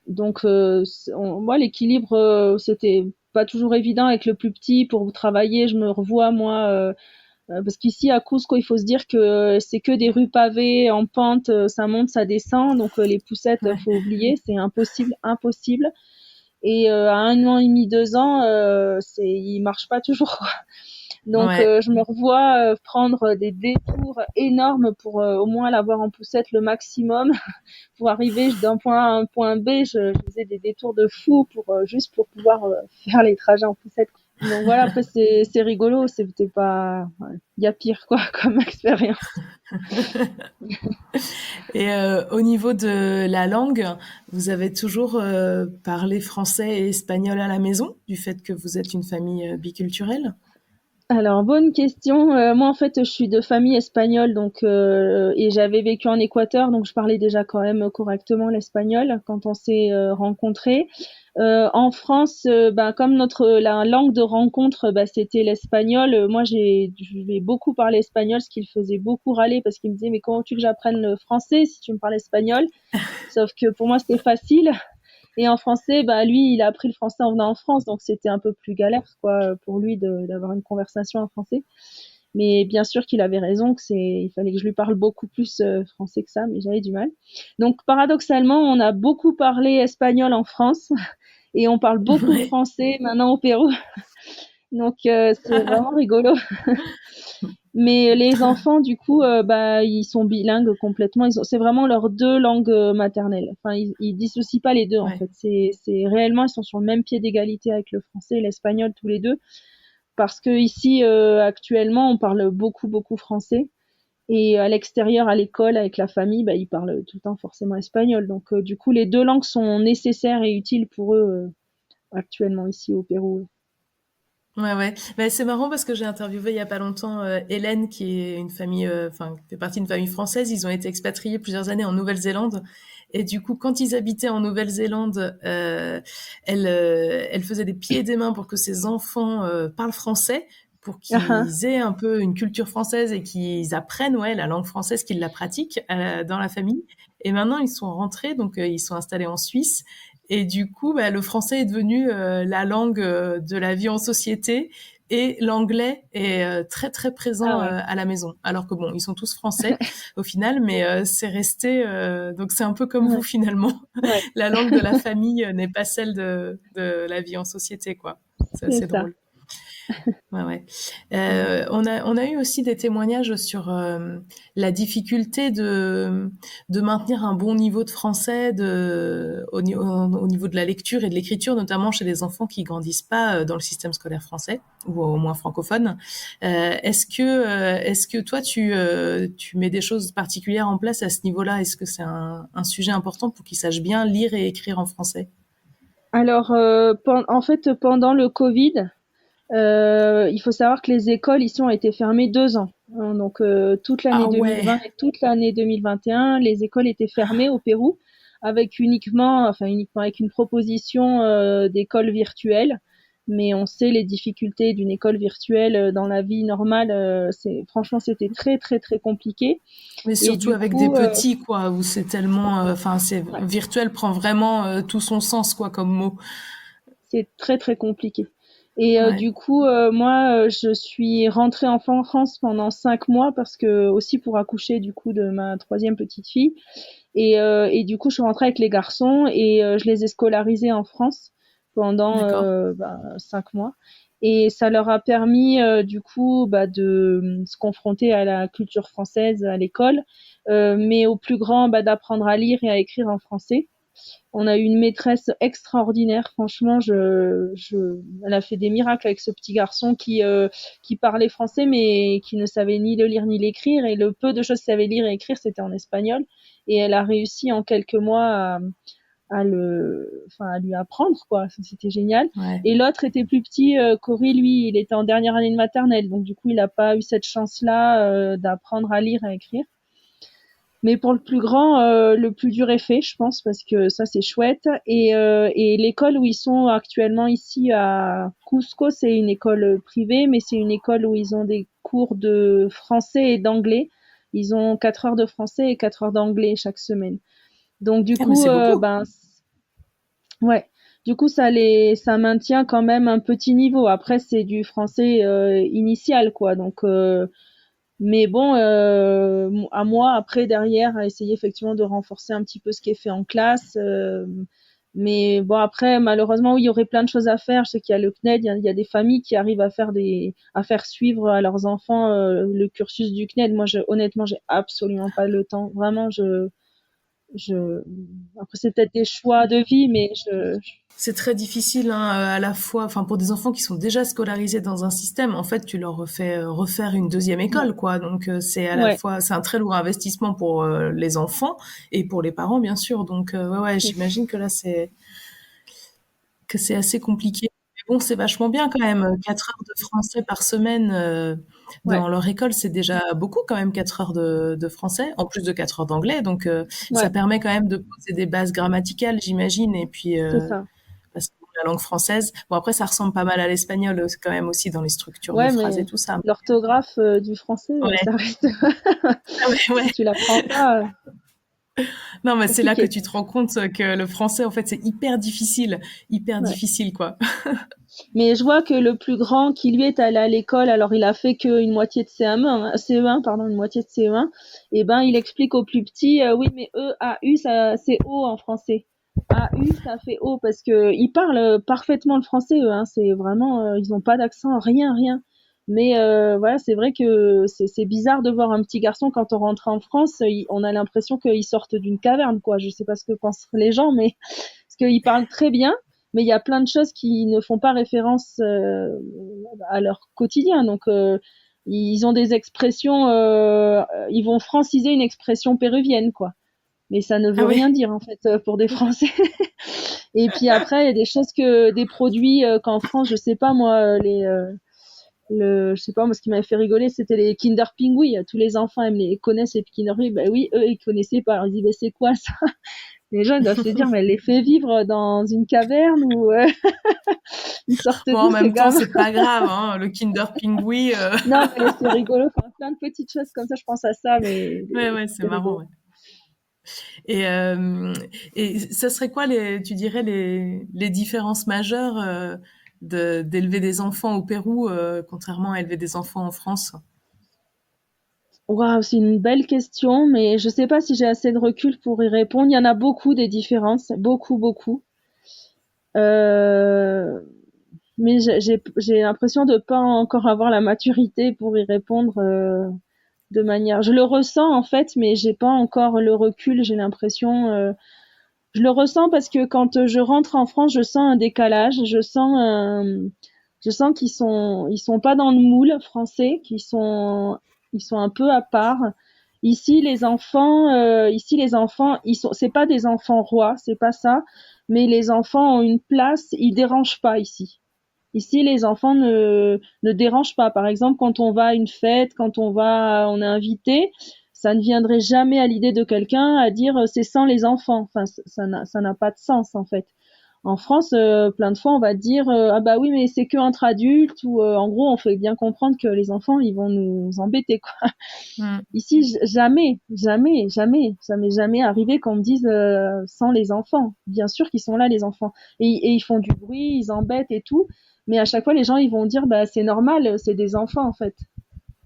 donc, moi, l'équilibre, c'était pas toujours évident avec le plus petit pour travailler. Je me revois, moi, parce qu'ici, à Cusco, il faut se dire que c'est que des rues pavées en pente, ça monte, ça descend. Donc, les poussettes, Ouais. faut oublier, c'est impossible, impossible. Et à 1 an et demi, 2 ans, il marche pas toujours. Donc, Ouais. je me revois prendre des détours énormes pour au moins l'avoir en poussette le maximum. Pour arriver d'un point A à un point B, je faisais des détours de fou pour juste pour pouvoir faire les trajets en poussette. Donc voilà, après c'est rigolo, c'était pas, il y a pire quoi comme expérience. Et au niveau de la langue, vous avez toujours parlé français et espagnol à la maison, du fait que vous êtes une famille biculturelle? Alors, bonne question. Moi, en fait, je suis de famille espagnole, donc et j'avais vécu en Équateur, donc je parlais déjà quand même correctement l'espagnol quand on s'est rencontrés. En France, ben, comme la langue de rencontre, bah, c'était l'espagnol. Moi, je vais beaucoup parler espagnol, ce qui le faisait beaucoup râler parce qu'il me disait, mais comment tu veux que j'apprenne le français si tu me parles espagnol? Sauf que pour moi, c'était facile. Et en français, bah lui, il a appris le français en venant en France, donc c'était un peu plus galère, quoi, pour lui d'avoir une conversation en français. Mais bien sûr qu'il avait raison, il fallait que je lui parle beaucoup plus français que ça, mais j'avais du mal. Donc paradoxalement, on a beaucoup parlé espagnol en France et on parle beaucoup Ouais. français maintenant au Pérou. Donc c'est vraiment rigolo. Mais les enfants, du coup, bah, ils sont bilingues complètement. C'est vraiment leurs deux langues maternelles. Enfin, ils dissocient pas les deux, en Ouais. fait. C'est réellement, ils sont sur le même pied d'égalité avec le français et l'espagnol, tous les deux. Parce que ici, actuellement, on parle beaucoup, beaucoup français. Et à l'extérieur, à l'école, avec la famille, bah, ils parlent tout le temps forcément espagnol. Donc, du coup, les deux langues sont nécessaires et utiles pour eux, actuellement, ici au Pérou. Ouais, ouais. Mais c'est marrant parce que j'ai interviewé il y a pas longtemps Hélène, qui est une famille, enfin, qui fait partie d'une famille française. Ils ont été expatriés plusieurs années en Nouvelle-Zélande. Et du coup, quand ils habitaient en Nouvelle-Zélande, elle faisait des pieds et des mains pour que ses enfants parlent français, pour qu'ils aient un peu une culture française et qu'ils apprennent, ouais, la langue française, qu'ils la pratiquent dans la famille. Et maintenant, ils sont rentrés, donc ils sont installés en Suisse. Et du coup, bah, le français est devenu la langue de la vie en société et l'anglais est très très Ah présent ouais. à la maison. Alors que bon, ils sont tous français au final, mais c'est resté. Donc c'est un peu comme vous Ouais. finalement. Ouais. La langue de la famille n'est pas celle de la vie en société, quoi. C'est C'est assez ça. drôle. Ouais, ouais. On a eu aussi des témoignages sur la difficulté de maintenir un bon niveau de français au niveau de la lecture et de l'écriture, notamment chez les enfants qui grandissent pas dans le système scolaire français ou au moins francophone. Est-ce que toi tu mets des choses particulières en place à ce niveau-là? Est-ce que c'est un sujet important pour qu'ils sachent bien lire et écrire en français? Alors, en fait, pendant le Covid, il faut savoir que les écoles ici ont été fermées 2 ans. Hein. Donc, toute l'année Ah ouais, 2020 et toute l'année 2021, les écoles étaient fermées au Pérou avec uniquement avec une proposition d'école virtuelle. Mais on sait les difficultés d'une école virtuelle dans la vie normale. Franchement, c'était très, très, très compliqué. mais Et surtout du avec des coup, petits, quoi, où c'est tellement, enfin, c'est ouais, virtuel prend vraiment tout son sens, quoi, comme mot. c'est très, très compliqué. Et Ouais, du coup, moi, je suis rentrée en France pendant 5 mois parce que aussi pour accoucher du coup de ma troisième petite fille. Et du coup, je suis rentrée avec les garçons et je les ai scolarisés en France pendant d'accord. 5 mois. Et ça leur a permis du coup bah, de se confronter à la culture française à l'école, mais au plus grand bah, d'apprendre à lire et à écrire en français. On a eu une maîtresse extraordinaire, franchement, elle a fait des miracles avec ce petit garçon qui parlait français mais qui ne savait ni le lire ni l'écrire et le peu de choses qu'il savait lire et écrire c'était en espagnol et elle a réussi en quelques mois à lui apprendre quoi, c'était génial. Ouais. Et l'autre était plus petit, Cory lui, il était en dernière année de maternelle donc du coup il n'a pas eu cette chance-là d'apprendre à lire et à écrire. Mais pour le plus grand, le plus dur est fait, je pense, parce que ça, c'est chouette. Et l'école où ils sont actuellement ici à Cusco, c'est une école privée, mais c'est une école où ils ont des cours de français et d'anglais. Ils ont 4 heures de français et 4 heures d'anglais chaque semaine. Donc du Ah, mais coup, c'est beaucoup. ben ouais, du coup ça maintient quand même un petit niveau. Après c'est du français initial quoi. Donc mais bon, à moi après derrière à essayer effectivement de renforcer un petit peu ce qui est fait en classe. Mais bon, après, malheureusement, oui, il y aurait plein de choses à faire. Je sais qu'il y a le CNED, il y a des familles qui arrivent à faire suivre à leurs enfants le cursus du CNED. Moi, honnêtement, j'ai absolument pas le temps. Vraiment, je, après, c'est peut-être des choix de vie, mais C'est très difficile, hein, à la fois, enfin pour des enfants qui sont déjà scolarisés dans un système, en fait, tu leur refais refaire une deuxième école, quoi. Donc c'est à la ouais, fois, c'est un très lourd investissement pour les enfants et pour les parents, bien sûr. Donc ouais, j'imagine que là c'est assez compliqué. Mais bon, c'est vachement bien quand même. 4 heures de français par semaine ouais, dans leur école, c'est déjà beaucoup quand même, 4 heures de français, en plus de 4 heures d'anglais. Donc ça ouais, permet quand même de poser des bases grammaticales, j'imagine. Et puis c'est ça. parce que la langue française, bon après ça ressemble pas mal à l'espagnol quand même aussi dans les structures de Ouais, phrases et mais tout ça. l'orthographe du français, Ouais, ça reste, ah ouais, si ouais. tu l'apprends pas, Non, mais c'est là que compliqué. tu te rends compte que le français, en fait, c'est hyper Ouais. difficile, quoi. Mais je vois que le plus grand qui lui est allé à l'école, alors il a fait qu'une moitié de CE1, pardon, une moitié de CE1, et ben il explique au plus petit, oui mais E-A-U ça c'est O en français. A-U ça fait O parce que ils parlent parfaitement le français eux, hein, c'est vraiment ils ont pas d'accent, rien. Mais voilà, c'est vrai que c'est bizarre de voir un petit garçon quand on rentre en France, on a l'impression qu'ils sortent d'une caverne quoi. Je sais pas ce que pensent les gens, mais parce qu'ils parlent très bien, mais il y a plein de choses qui ne font pas référence à leur quotidien. Donc, ils ont des expressions, ils vont franciser une expression péruvienne, quoi. Mais ça ne Ah veut rien ouais. dire, en fait, pour des Français. Et puis après, il y a des choses des produits qu'en France, je sais pas, moi, je sais pas, moi, ce qui m'avait fait rigoler, c'était les Kinder Pingui. Tous les enfants connaissent les Kinder Pingui. Ben oui, eux, ils connaissaient pas. Alors, ils disaient, ben, c'est quoi ça? Les gens doivent se dire, mais elle les fait vivre dans une caverne ou ils sortent Bon, d'où en ces même temps, gamins? c'est pas grave, hein, le Kinder Pingui, Non, mais c'est rigolo. Enfin, plein de petites choses comme ça, je pense à ça, mais ouais, ouais, c'est c'est marrant, rigolo. ouais. Et, euh, et ça serait quoi, tu dirais, les différences majeures d'élever des enfants au Pérou, contrairement à élever des enfants en France? Waouh, c'est une belle question, mais je sais pas si j'ai assez de recul pour y répondre. Il y en a beaucoup des différences, beaucoup. Euh, mais j'ai l'impression de pas encore avoir la maturité pour y répondre de manière. Je le ressens en fait, mais j'ai pas encore le recul. J'ai l'impression. Je le ressens parce que quand je rentre en France, je sens un décalage. Je sens ils sont pas dans le moule français, ils sont un peu à part. Ici les enfants, c'est pas des enfants rois, c'est pas ça, mais les enfants ont une place, ils dérangent pas ici. Ici, les enfants ne dérangent pas. Par exemple, quand on va à une fête, on est invité, ça ne viendrait jamais à l'idée de quelqu'un à dire c'est sans les enfants. Enfin, ça n'a pas de sens en fait. En France, plein de fois, on va dire ah bah oui, mais c'est que entre adultes ou en gros, on fait bien comprendre que les enfants, ils vont nous embêter quoi. Hmm. Ici, ça m'est jamais arrivé qu'on me dise sans les enfants. Bien sûr qu'ils sont là, les enfants, et ils font du bruit, ils embêtent et tout, mais à chaque fois, les gens ils vont dire bah c'est normal, c'est des enfants en fait.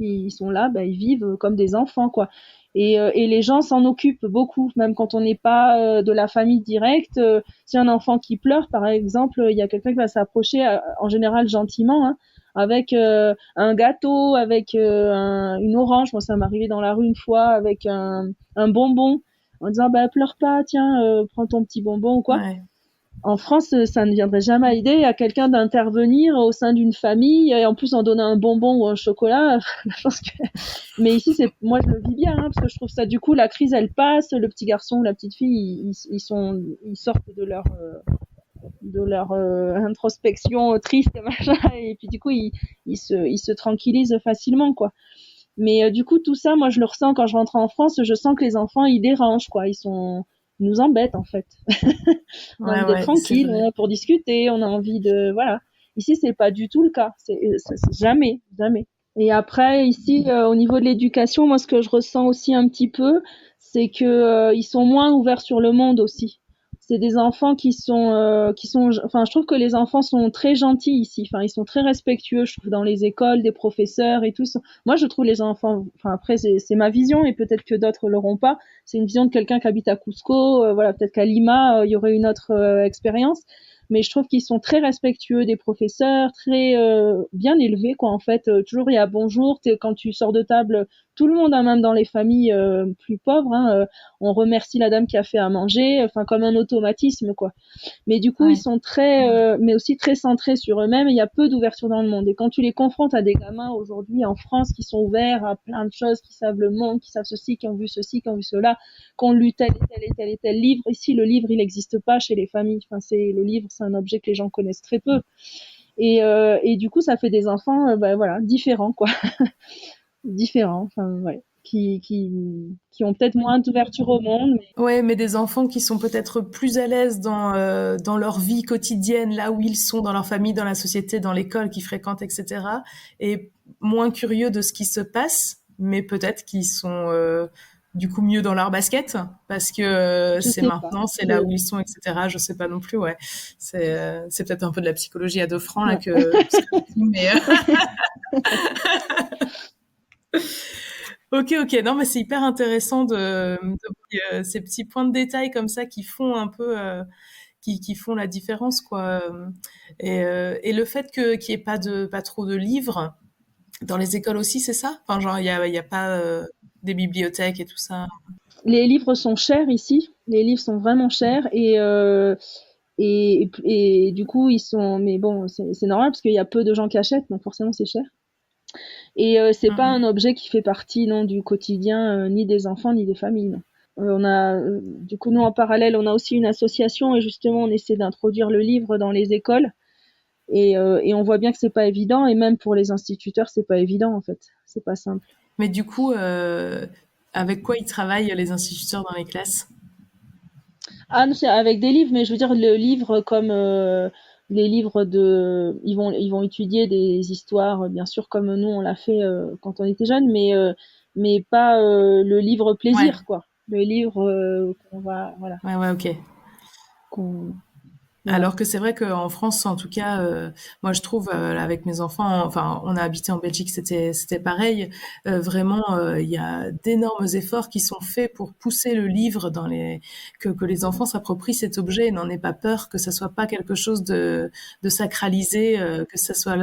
Ils sont là, bah ils vivent comme des enfants quoi. Et les gens s'en occupent beaucoup, même quand on n'est pas de la famille directe. Si un enfant qui pleure, par exemple, il y a quelqu'un qui va s'approcher, en général gentiment, hein, avec un gâteau, avec une orange. Moi, ça m'est arrivé dans la rue une fois avec un bonbon, en disant bah pleure pas, tiens, prends ton petit bonbon ou quoi. Ouais. En France, ça ne viendrait jamais à l'idée à quelqu'un d'intervenir au sein d'une famille et en plus en donner un bonbon ou un chocolat. Je pense que... Mais ici, moi je le vis bien hein, parce que je trouve ça du coup la crise elle passe, le petit garçon ou la petite fille ils sortent de leur introspection triste machin et puis du coup ils se tranquillisent facilement quoi. Mais du coup tout ça, moi je le ressens quand je rentre en France, je sens que les enfants ils dérangent quoi, ils nous embêtent en fait. On a Ouais, envie d'être ouais, c'est tranquille, vrai. pour discuter, on a envie de voilà. Ici, c'est pas du tout le cas. C'est jamais. Et après, ici, au niveau de l'éducation, moi, ce que je ressens aussi un petit peu, c'est que ils sont moins ouverts sur le monde aussi. c'est des enfants enfin, je trouve que les enfants sont très gentils ici. Enfin, ils sont très respectueux, je trouve, dans les écoles, des professeurs et tout. Moi, je trouve les enfants, enfin, après, c'est ma vision et peut-être que d'autres l'auront pas. C'est une vision de quelqu'un qui habite à Cusco. Voilà, peut-être qu'à Lima, il y aurait une autre expérience. Mais je trouve qu'ils sont très respectueux des professeurs, très bien élevés, quoi, en fait. Toujours, il y a bonjour. Quand tu sors de table, tout le monde, hein, même dans les familles plus pauvres, hein, on remercie la dame qui a fait à manger, enfin, comme un automatisme, quoi. Mais du coup, Ouais. ils sont mais aussi très centrés sur eux-mêmes. Il y a peu d'ouverture dans le monde. Et quand tu les confrontes à des gamins aujourd'hui en France qui sont ouverts à plein de choses, qui savent le monde, qui savent ceci, qui ont vu ceci, qui ont vu cela, qui ont lu tel et tel livre. Ici, le livre, il n'existe pas chez les familles. Enfin, le livre, c'est un objet que les gens connaissent très peu. Et du coup, ça fait des enfants, voilà, différents, quoi. Différents. Enfin, ouais. Qui ont peut-être moins d'ouverture au monde. Ouais, mais des enfants qui sont peut-être plus à l'aise dans leur vie quotidienne, là où ils sont, dans leur famille, dans la société, dans l'école qu'ils fréquentent, etc. Et moins curieux de ce qui se passe, mais peut-être qu'ils sont du coup mieux dans leur basket, parce que Je c'est sais pas. maintenant, c'est là où ils sont, etc. Je sais pas non plus, ouais. C'est peut-être un peu de la psychologie à 2 francs, là, mais... Ok, non, mais c'est hyper intéressant ces petits points de détail comme ça qui font un peu, qui font la différence, quoi. Et le fait qu'il y ait pas trop de livres dans les écoles aussi, c'est ça? Enfin, genre, il y a pas des bibliothèques et tout ça. Les livres sont chers ici. Les livres sont vraiment chers et du coup ils sont. Mais bon, c'est normal parce qu'il y a peu de gens qui achètent, donc forcément c'est cher. Et c'est pas un objet qui fait partie non du quotidien ni des enfants ni des familles. Non. Du coup nous en parallèle on a aussi une association et justement on essaie d'introduire le livre dans les écoles et on voit bien que c'est pas évident et même pour les instituteurs c'est pas évident en fait. C'est pas simple. Mais du coup, avec quoi ils travaillent les instituteurs dans les classes? Ah non, c'est avec des livres, mais je veux dire le livre comme les livres ils vont étudier des histoires, bien sûr comme nous on l'a fait quand on était jeune, mais pas le livre Ouais, plaisir quoi. Le livre qu'on va voilà ouais, ok. qu'on voilà. Alors que c'est vrai qu'en France, en tout cas, moi je trouve avec mes enfants, enfin on a habité en Belgique, c'était pareil. Vraiment, il y a d'énormes efforts qui sont faits pour pousser le livre que les enfants s'approprient cet objet et n'en aient pas peur, que ça soit pas quelque chose de sacralisé, que ça soit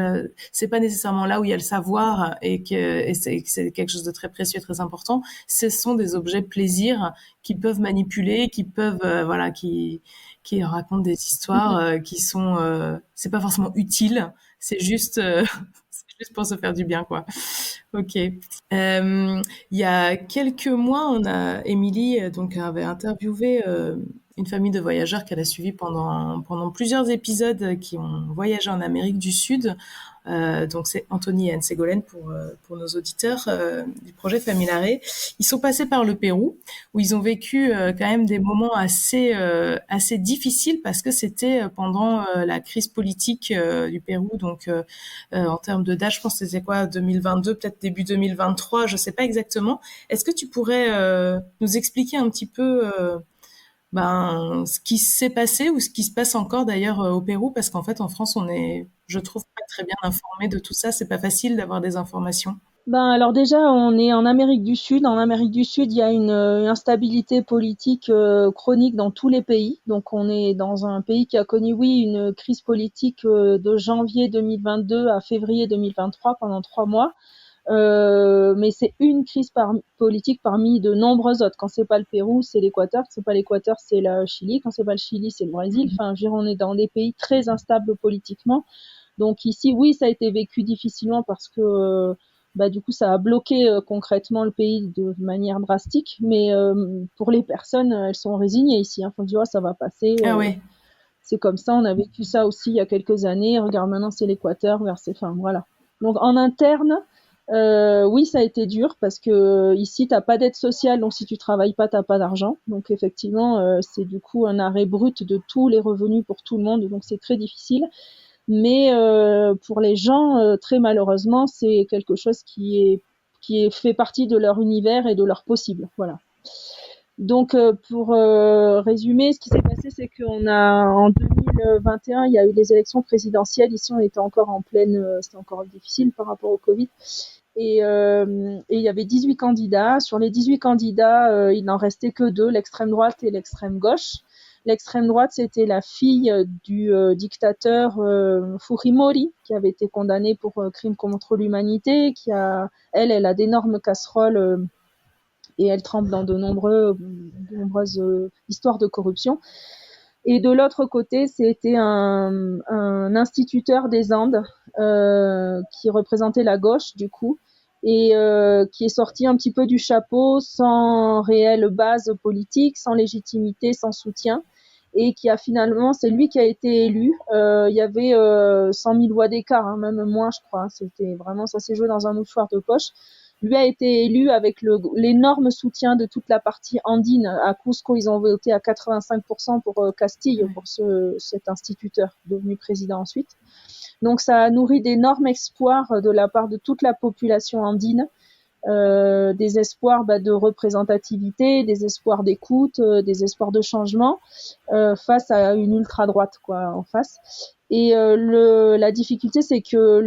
c'est pas nécessairement là où il y a le savoir que c'est quelque chose de très précieux, très important. Ce sont des objets plaisir qui peuvent manipuler, qui peuvent voilà qui racontent des histoires qui sont c'est pas forcément utile, c'est juste c'est juste pour se faire du bien, quoi. Ok. Il y a quelques mois, Émilie donc avait interviewé une famille de voyageurs qu'elle a suivi pendant plusieurs épisodes qui ont voyagé en Amérique du Sud. Donc c'est Anthony et Anne Ségolène pour nos auditeurs du projet Familare. Ils sont passés par le Pérou où ils ont vécu quand même des moments assez difficiles parce que c'était pendant la crise politique du Pérou. Donc en termes de date, je pense que c'était quoi 2022, peut-être début 2023, je sais pas exactement. Est-ce que tu pourrais nous expliquer un petit peu ce qui s'est passé ou ce qui se passe encore d'ailleurs au Pérou, parce qu'en fait en France on est, je trouve, pas très bien informé de tout ça, c'est pas facile d'avoir des informations. Ben alors déjà on est en Amérique du Sud. En Amérique du Sud il y a une instabilité politique chronique dans tous les pays. Donc on est dans un pays qui a connu oui une crise politique de janvier 2022 à février 2023 pendant 3 mois. Mais c'est une crise politique parmi de nombreuses autres. Quand c'est pas le Pérou, c'est l'Équateur. Quand c'est pas l'Équateur, c'est le Chili. Quand c'est pas le Chili, c'est le Brésil. Enfin, je veux dire, on est dans des pays très instables politiquement. Donc ici, oui, ça a été vécu difficilement parce que du coup, ça a bloqué concrètement le pays de manière drastique. Mais pour les personnes, elles sont résignées ici. Hein. Faut dire, ça va passer. Ah ouais. C'est comme ça. On a vécu ça aussi il y a quelques années. Regarde, maintenant, c'est l'Équateur. Enfin, voilà. Donc en interne, oui, ça a été dur parce que ici, t'as pas d'aide sociale, donc si tu travailles pas, t'as pas d'argent. Donc effectivement, c'est du coup un arrêt brut de tous les revenus pour tout le monde, donc c'est très difficile. Mais pour les gens, très malheureusement, c'est quelque chose qui fait partie de leur univers et de leur possible. Voilà. Donc, pour résumer, ce qui s'est passé, c'est en 2021, il y a eu les élections présidentielles. Ici, on était encore en pleine, c'était encore difficile par rapport au Covid. Et il y avait 18 candidats. Sur les 18 candidats, il n'en restait que 2, l'extrême droite et l'extrême gauche. L'extrême droite, c'était la fille du dictateur Fujimori, qui avait été condamné pour crime contre l'humanité, elle a d'énormes casseroles et elle trempe dans de nombreuses histoires de corruption. Et de l'autre côté, c'était un instituteur des Andes qui représentait la gauche, du coup, et qui est sorti un petit peu du chapeau sans réelle base politique, sans légitimité, sans soutien, et qui a finalement, c'est lui qui a été élu. Il y avait 100 000 voix d'écart, hein, même moins, je crois. C'était vraiment, ça s'est joué dans un mouchoir de poche. Lui a été élu avec l'énorme soutien de toute la partie andine. À Cusco, ils ont voté à 85% pour Castillo, pour cet instituteur devenu président ensuite. Donc ça a nourri d'énormes espoirs de la part de toute la population andine, des espoirs de représentativité, des espoirs d'écoute, des espoirs de changement face à une ultra-droite en face. Et la difficulté, c'est que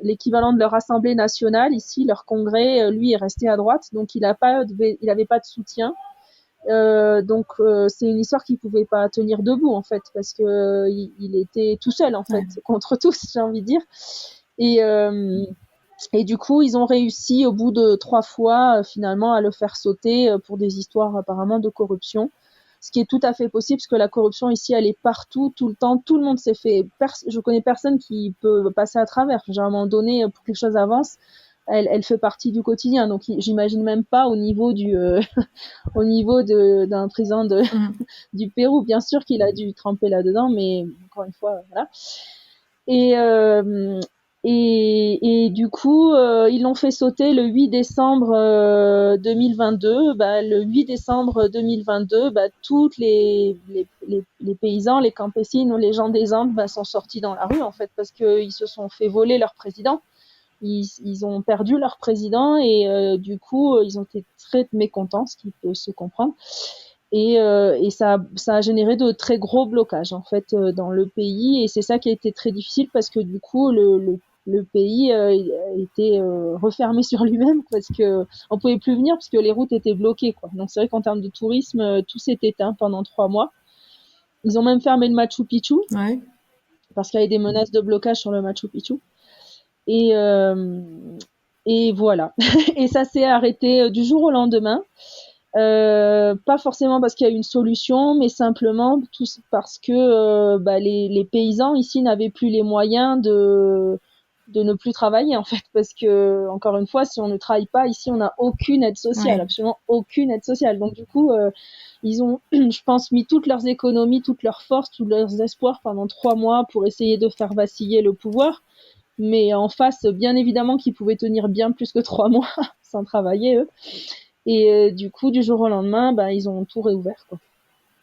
l'équivalent de leur assemblée nationale, ici, leur congrès, lui, est resté à droite, donc il avait pas de soutien. Donc c'est une histoire qu'il pouvait pas tenir debout en fait, parce que il était tout seul en fait, contre tous, j'ai envie de dire. Et du coup, ils ont réussi au bout de 3 fois finalement à le faire sauter pour des histoires apparemment de corruption. Ce qui est tout à fait possible, parce que la corruption ici, elle est partout, tout le temps. Tout le monde s'est fait. Je connais personne qui peut passer à travers. À un moment donné, pour que les choses avancent, elle fait partie du quotidien. Donc, j'imagine même pas au niveau au niveau d'un président du Pérou. Bien sûr qu'il a dû tremper là-dedans, mais encore une fois, voilà. Et du coup, ils l'ont fait sauter le 8 décembre 2022. Le 8 décembre 2022, tous les paysans, les campesines ou les gens des Andes sont sortis dans la rue en fait, parce qu'ils se sont fait voler leur président. Ils ont perdu leur président et du coup, ils ont été très mécontents, ce qui peut se comprendre. Et ça a généré de très gros blocages en fait dans le pays, et c'est ça qui a été très difficile, parce que du coup le pays a été refermé sur lui-même, parce que on pouvait plus venir parce que les routes étaient bloquées Donc c'est vrai qu'en termes de tourisme, tout s'est éteint pendant 3 mois. Ils ont même fermé le Machu Picchu parce qu'il y avait des menaces de blocage sur le Machu Picchu. Et voilà. Et ça s'est arrêté du jour au lendemain. Pas forcément parce qu'il y a eu une solution, mais simplement parce que les paysans ici n'avaient plus les moyens de ne plus travailler en fait, parce que encore une fois, si on ne travaille pas ici, on n'a aucune aide sociale, absolument aucune aide sociale. Donc du coup, ils ont, je pense, mis toutes leurs économies, toutes leurs forces, tous leurs espoirs pendant 3 mois pour essayer de faire vaciller le pouvoir. Mais en face, bien évidemment qu'ils pouvaient tenir bien plus que 3 mois sans travailler, eux. Et du coup, du jour au lendemain, ils ont tout réouvert.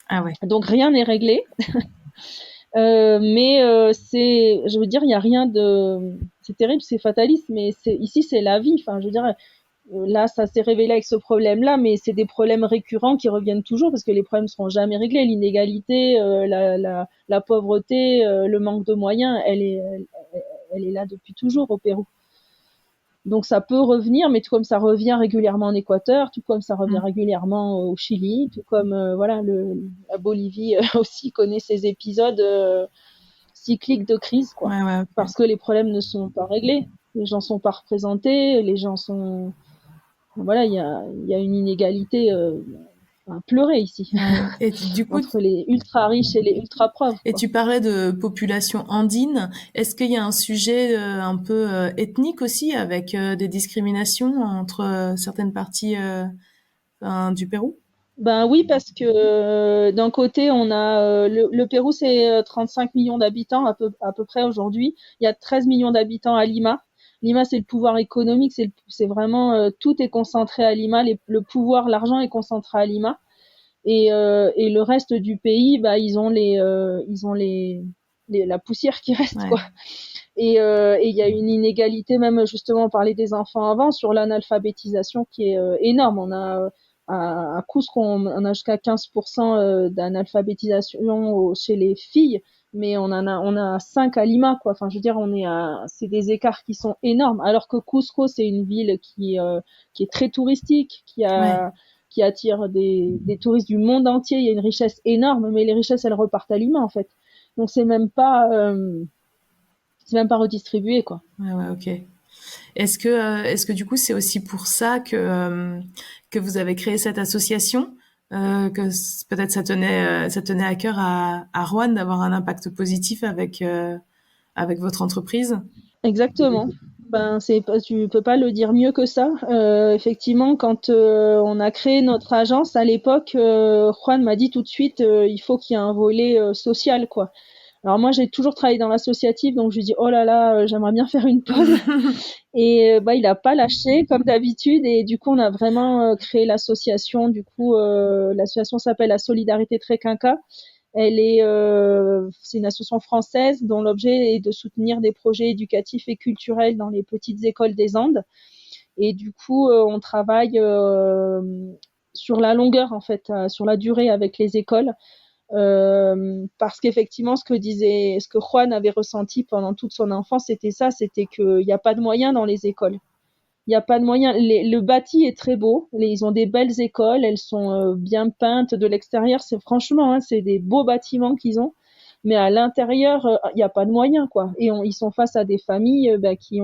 Ah ouais. Donc rien n'est réglé. Mais je veux dire, il y a rien de. C'est terrible, c'est fataliste, mais ici c'est la vie. Enfin, je veux dire, là, ça s'est révélé avec ce problème-là, mais c'est des problèmes récurrents qui reviennent toujours, parce que les problèmes ne seront jamais réglés. L'inégalité, la pauvreté, le manque de moyens, elle est là depuis toujours au Pérou. Donc ça peut revenir, mais tout comme ça revient régulièrement en Équateur, tout comme ça revient régulièrement au Chili, tout comme la Bolivie aussi connaît ces épisodes cycliques de crise, parce que les problèmes ne sont pas réglés, les gens sont pas représentés, les gens sont, il y a une inégalité à pleurer ici. Et du coup, entre les ultra riches et les ultra pauvres. Et tu parlais de population andine. Est-ce qu'il y a un sujet un peu ethnique aussi, avec des discriminations entre certaines parties du Pérou? Oui, parce que d'un côté, on a le Pérou, c'est 35 millions d'habitants à peu près aujourd'hui. Il y a 13 millions d'habitants à Lima. Lima, c'est le pouvoir économique, c'est vraiment tout est concentré à Lima. Le pouvoir, l'argent est concentré à Lima. Et le reste du pays, ils ont la poussière qui reste, Et il y a une inégalité, même justement, on parlait des enfants avant, sur l'analphabétisation qui est énorme. On a à Cusco, on a jusqu'à 15% d'analphabétisation chez les filles, mais on a 5 à Lima, quoi. Enfin, je veux dire, c'est des écarts qui sont énormes. Alors que Cusco, c'est une ville qui est très touristique, Ouais. qui attire des touristes du monde entier. Il y a une richesse énorme, mais les richesses, elles repartent à Lima, en fait. Donc, c'est même pas redistribué, quoi. Ouais, ok. Est-ce que du coup, c'est aussi pour ça que vous avez créé cette association, peut-être ça tenait à cœur à Juan d'avoir un impact positif avec votre entreprise? Exactement. Ben, tu peux pas le dire mieux que ça. Effectivement, quand on a créé notre agence à l'époque, Juan m'a dit tout de suite, il faut qu'il y ait un volet social, quoi. Alors moi, j'ai toujours travaillé dans l'associatif, donc je lui dis, oh là là, j'aimerais bien faire une pause. Et bah, il a pas lâché comme d'habitude. Et du coup, on a vraiment créé l'association. Du coup, l'association s'appelle la Solidarité Tréquinca. C'est une association française dont l'objet est de soutenir des projets éducatifs et culturels dans les petites écoles des Andes. Et du coup, on travaille sur la longueur, en fait, sur la durée avec les écoles. Parce qu'effectivement, ce que Juan avait ressenti pendant toute son enfance, c'était qu'il n'y a pas de moyens dans les écoles. Il n'y a pas de moyens. Le bâti est très beau. Ils ont des belles écoles. Elles sont bien peintes de l'extérieur. Franchement, hein, c'est des beaux bâtiments qu'ils ont. Mais à l'intérieur, il n'y a pas de moyens, quoi. Et ils sont face à des familles qui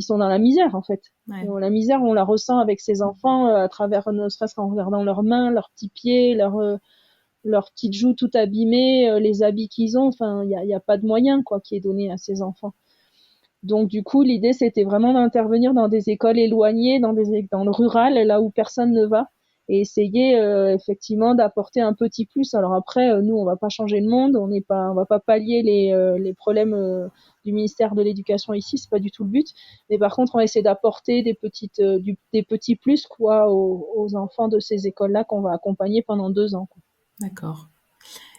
sont dans la misère, en fait. Ouais. La misère, on la ressent avec ces enfants à travers, ne serait-ce qu'en regardant leurs mains, leurs petits pieds, leurs petites joues toutes abîmées, les habits qu'ils ont. Enfin, il y a pas de moyens, quoi, qui est donné à ces enfants. Donc du coup, l'idée c'était vraiment d'intervenir dans des écoles éloignées, dans le rural, là où personne ne va, et essayer effectivement d'apporter un petit plus. Alors après, nous on va pas changer le monde, on va pas pallier les problèmes du ministère de l'Éducation ici, c'est pas du tout le but. Mais par contre, on va essayer d'apporter des petits plus quoi aux enfants de ces écoles-là qu'on va accompagner pendant 2 ans, quoi. D'accord.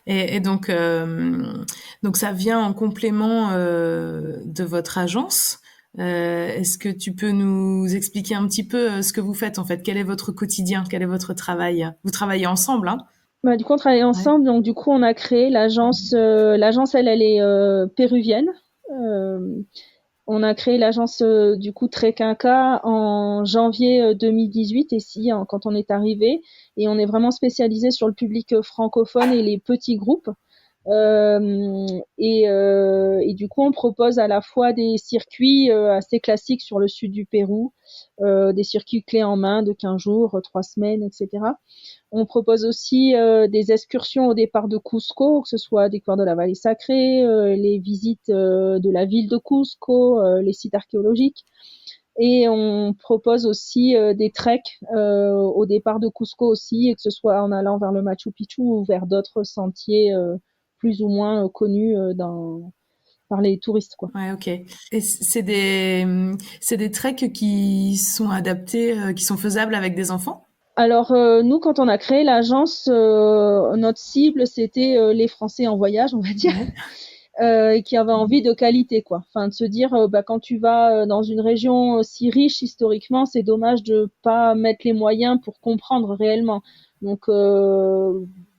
Et donc ça vient en complément de votre agence. Est-ce que tu peux nous expliquer un petit peu ce que vous faites en fait? Quel est votre quotidien? Quel est votre travail? Vous travaillez ensemble, hein? Bah, du coup, on travaille Ouais. ensemble. Donc, du coup, on a créé l'agence. L'agence, elle est péruvienne. Euh, on a créé l'agence du coup Tréquinca en janvier 2018 ici, quand on est arrivé. Et on est vraiment spécialisé sur le public francophone et les petits groupes. Et du coup, on propose à la fois des circuits assez classiques sur le sud du Pérou, des circuits clés en main de 15 jours, 3 semaines, etc. On propose aussi des excursions au départ de Cusco, que ce soit découverte de la vallée sacrée, les visites de la ville de Cusco, les sites archéologiques. Et on propose aussi des treks au départ de Cusco aussi, et que ce soit en allant vers le Machu Picchu ou vers d'autres sentiers plus ou moins connus par les touristes, quoi. Ouais, ok. Et c'est des treks qui sont adaptés, qui sont faisables avec des enfants? Alors nous, quand on a créé l'agence, notre cible c'était les Français en voyage, on va dire. Ouais. Qui avaient envie de qualité, quoi. Enfin, de se dire, bah, quand tu vas dans une région si riche historiquement, c'est dommage de pas mettre les moyens pour comprendre réellement. Donc,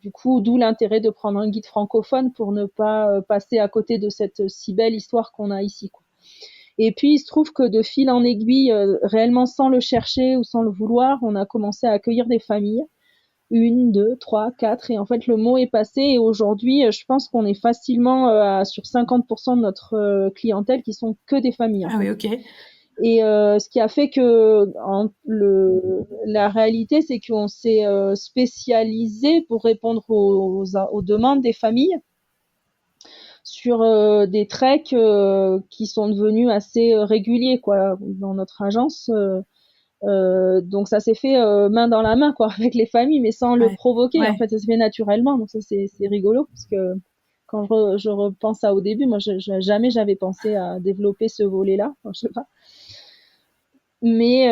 du coup, d'où l'intérêt de prendre un guide francophone pour ne pas passer à côté de cette si belle histoire qu'on a ici, quoi. Et puis, il se trouve que de fil en aiguille, réellement sans le chercher ou sans le vouloir, on a commencé à accueillir des familles. Une, deux, trois, quatre, et en fait le mot est passé. Et aujourd'hui, je pense qu'on est facilement sur 50% de notre clientèle qui sont que des familles, en Ah fait. oui, ok. Et ce qui a fait que la réalité, c'est qu'on s'est spécialisé pour répondre aux demandes des familles sur des treks qui sont devenus assez réguliers, quoi, dans notre agence. Donc ça s'est fait main dans la main, quoi, avec les familles, mais sans le Ouais. provoquer. En Ouais. fait, ça se fait naturellement. Donc ça c'est rigolo parce que quand je repense à au début, moi jamais j'avais pensé à développer ce volet-là. Enfin, je sais pas. Mais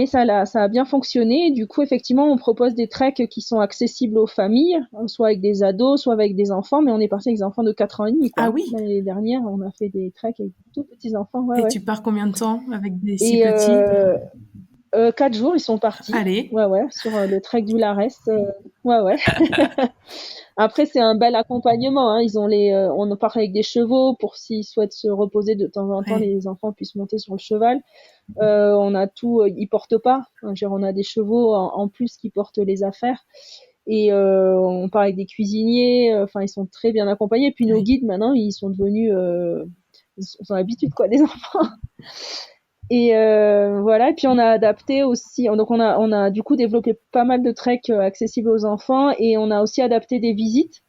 ça a bien fonctionné. Et du coup, effectivement, on propose des treks qui sont accessibles aux familles, soit avec des ados, soit avec des enfants. Mais on est parti avec des enfants de 4 ans et demi, Ah quoi. oui. L'année dernière, on a fait des treks avec tout petits enfants. Ouais, Et ouais. tu pars combien de temps avec des si Et petits? 4 jours, ils sont partis. Allez. Ouais, sur le trek du Larès. Ouais. Après, c'est un bel accompagnement, hein. On part avec des chevaux pour s'ils souhaitent se reposer de temps en temps, Ouais. les enfants puissent monter sur le cheval. On a tout, ils portent pas. Hein, on a des chevaux en plus qui portent les affaires. Et on part avec des cuisiniers. Enfin, ils sont très bien accompagnés. Et puis nos guides, maintenant, ils sont devenus, ils ont l'habitude, quoi, des enfants. Et voilà. Et puis on a adapté aussi. Donc on a du coup développé pas mal de treks accessibles aux enfants, et on a aussi adapté des visites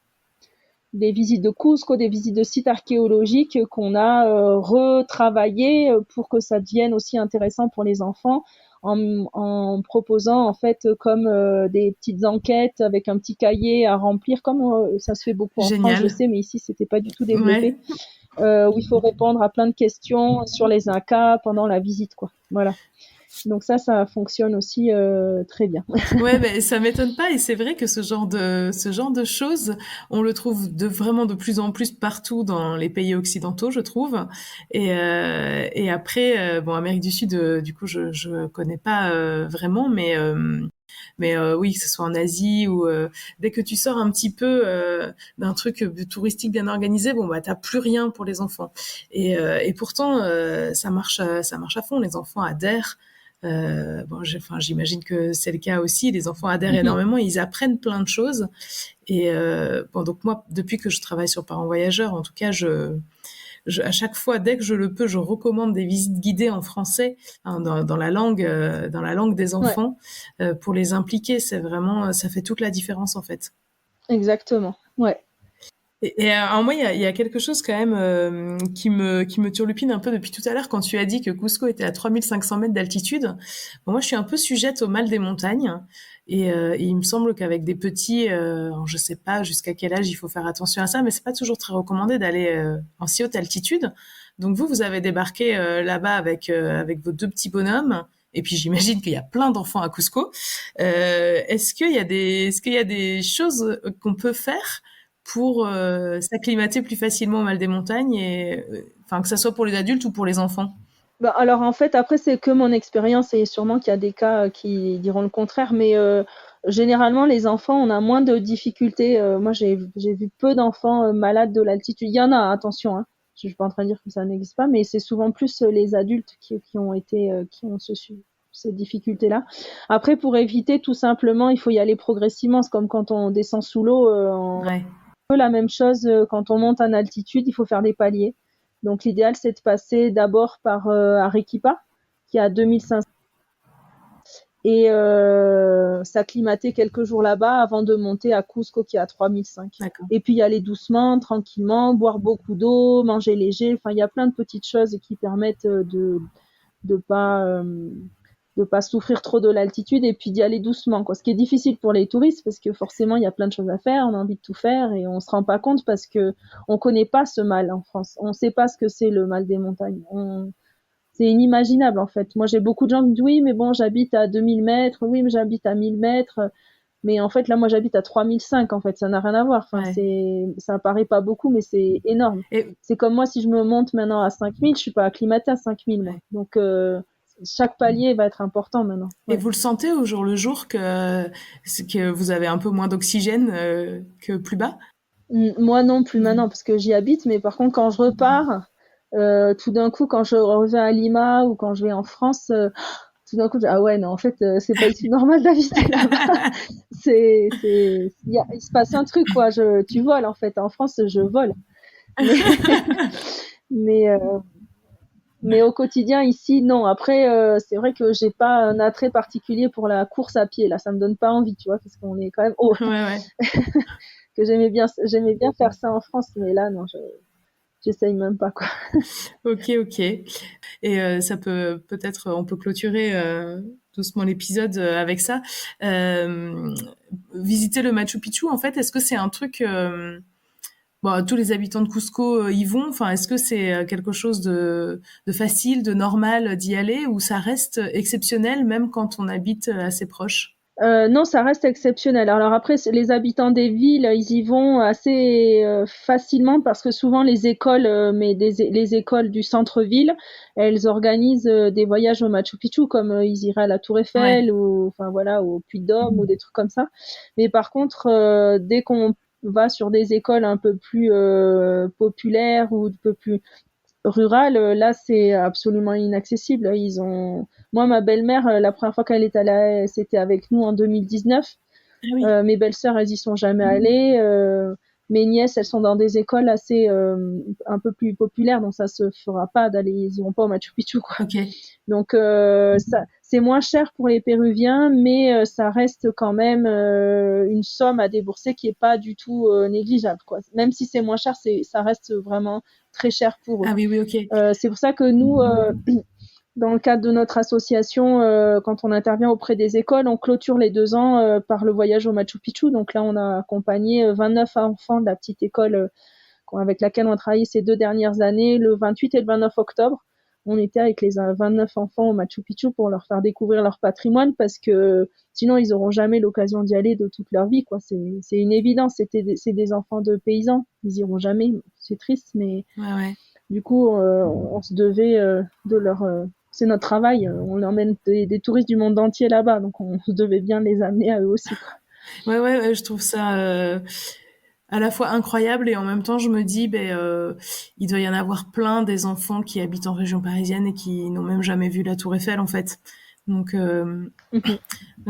de Cusco, des visites de sites archéologiques qu'on a retravaillé pour que ça devienne aussi intéressant pour les enfants, en proposant en fait comme des petites enquêtes avec un petit cahier à remplir, comme ça se fait beaucoup en Génial. France, je sais, mais ici c'était pas du tout développé. Où il faut répondre à plein de questions sur les Incas pendant la visite, quoi. Voilà. Donc ça fonctionne aussi très bien. Ouais, ben ça m'étonne pas, et c'est vrai que ce genre de choses, on le trouve vraiment de plus en plus partout dans les pays occidentaux, je trouve. Et après, bon, Amérique du Sud, du coup, je connais pas vraiment, mais oui, que ce soit en Asie ou dès que tu sors un petit peu d'un truc touristique bien organisé, bon bah t'as plus rien pour les enfants. Et pourtant, ça marche à fond. Les enfants adhèrent. Bon, j'imagine que c'est le cas aussi. Les enfants adhèrent énormément, ils apprennent plein de choses. Et bon, donc moi, depuis que je travaille sur Parents Voyageurs, en tout cas, à chaque fois, dès que je le peux, je recommande des visites guidées en français, hein, dans la langue des enfants, pour les impliquer. C'est vraiment, ça fait toute la différence en fait. Exactement. Ouais. Et alors moi, il y a quelque chose quand même qui me turlupine un peu depuis tout à l'heure quand tu as dit que Cusco était à 3500 mètres d'altitude. Bon, moi, je suis un peu sujette au mal des montagnes, et il me semble qu'avec des petits, je sais pas jusqu'à quel âge il faut faire attention à ça, mais c'est pas toujours très recommandé d'aller en si haute altitude. Donc vous avez débarqué là-bas avec vos deux petits bonhommes. Et puis j'imagine qu'il y a plein d'enfants à Cusco. Est-ce qu'il y a des choses qu'on peut faire pour s'acclimater plus facilement au mal des montagnes, et enfin que ça soit pour les adultes ou pour les enfants? Bah, alors en fait, après, c'est que mon expérience, et sûrement qu'il y a des cas qui diront le contraire, mais généralement, les enfants, on a moins de difficultés. Moi, j'ai vu peu d'enfants malades de l'altitude. Il y en a, attention, hein. Je suis pas en train de dire que ça n'existe pas, mais c'est souvent plus les adultes qui ont ces difficultés-là. Après, pour éviter, tout simplement, il faut y aller progressivement. C'est comme quand on descend sous l'eau, Ouais. peu la même chose quand on monte en altitude, il faut faire des paliers. Donc l'idéal, c'est de passer d'abord par Arequipa, qui est à 2500, et s'acclimater quelques jours là-bas avant de monter à Cusco, qui est à 3005. D'accord. Et puis y aller doucement, tranquillement, boire beaucoup d'eau, manger léger. Enfin, il y a plein de petites choses qui permettent de pas souffrir trop de l'altitude, et puis d'y aller doucement, quoi. Ce qui est difficile pour les touristes, parce que forcément il y a plein de choses à faire, on a envie de tout faire, et on se rend pas compte parce que on connaît pas ce mal en France. On sait pas ce que c'est le mal des montagnes. C'est inimaginable en fait. Moi, j'ai beaucoup de gens qui me disent oui, mais bon, j'habite à 2000 mètres, oui, mais j'habite à 1000 mètres. Mais en fait, là, moi, j'habite à 3005, en fait, ça n'a rien à voir. Enfin, ça paraît pas beaucoup, mais c'est énorme. C'est comme moi, si je me monte maintenant à 5000, je suis pas acclimatée à 5000, moi. Donc, chaque palier va être important maintenant. Et vous le sentez au jour le jour que vous avez un peu moins d'oxygène que plus bas? Moi non plus maintenant, parce que j'y habite, mais par contre quand je repars, tout d'un coup quand je reviens à Lima ou quand je vais en France, tout d'un coup ah ouais non, en fait c'est pas ici normal d'habiter là-bas. Il se passe un truc, quoi. Tu voles en fait. En France je vole. Mais au quotidien ici, non. Après, c'est vrai que j'ai pas un attrait particulier pour la course à pied. Là, ça me donne pas envie, tu vois, parce qu'on est quand même haut. Ouais. Que j'aimais bien faire ça en France, mais là, non, j'essaye même pas, quoi. Ok. Et ça peut-être, on peut clôturer doucement l'épisode avec ça. Visiter le Machu Picchu, en fait, est-ce que c'est un truc... Bon, tous les habitants de Cusco y vont. Enfin, est-ce que c'est quelque chose de facile, de normal d'y aller, ou ça reste exceptionnel même quand on habite assez proche? Non, ça reste exceptionnel. Alors après, les habitants des villes, ils y vont assez facilement parce que souvent les écoles, les écoles du centre-ville, elles organisent des voyages au Machu Picchu, comme ils iraient à la Tour Ouais. Eiffel ou, enfin voilà, au Puy-de-Dôme ou des trucs comme ça. Mais par contre, dès qu'on va sur des écoles un peu plus populaires ou un peu plus rural, là, c'est absolument inaccessible. Moi, ma belle-mère, la première fois qu'elle est allée, c'était avec nous en 2019. Ah oui. Mes belles-sœurs, elles y sont jamais allées. Mes nièces, elles sont dans des écoles assez un peu plus populaires, donc ça se fera pas d'aller, ils iront pas au Machu Picchu, quoi. Ok. Donc ça, c'est moins cher pour les Péruviens, mais ça reste quand même une somme à débourser qui est pas du tout négligeable, quoi. Même si c'est moins cher, ça reste vraiment très cher pour eux. Ah oui, oui, ok. C'est pour ça que nous, dans le cadre de notre association, quand on intervient auprès des écoles, on clôture les 2 ans par le voyage au Machu Picchu. Donc là, on a accompagné 29 enfants de la petite école avec laquelle on a travaillé ces 2 dernières années, le 28 et le 29 octobre. On était avec les 29 enfants au Machu Picchu pour leur faire découvrir leur patrimoine parce que sinon, ils n'auront jamais l'occasion d'y aller de toute leur vie, quoi. C'est une évidence. C'est des enfants de paysans. Ils iront jamais. C'est triste, mais Ouais, ouais. du coup, on se devait de leur. C'est notre travail. On emmène des touristes du monde entier là-bas, donc on se devait bien les amener à eux aussi, quoi. Ouais, ouais, ouais, je trouve ça à la fois incroyable et en même temps, je me dis, il doit y en avoir plein des enfants qui habitent en région parisienne et qui n'ont même jamais vu la Tour Eiffel, en fait. Donc, Mhm.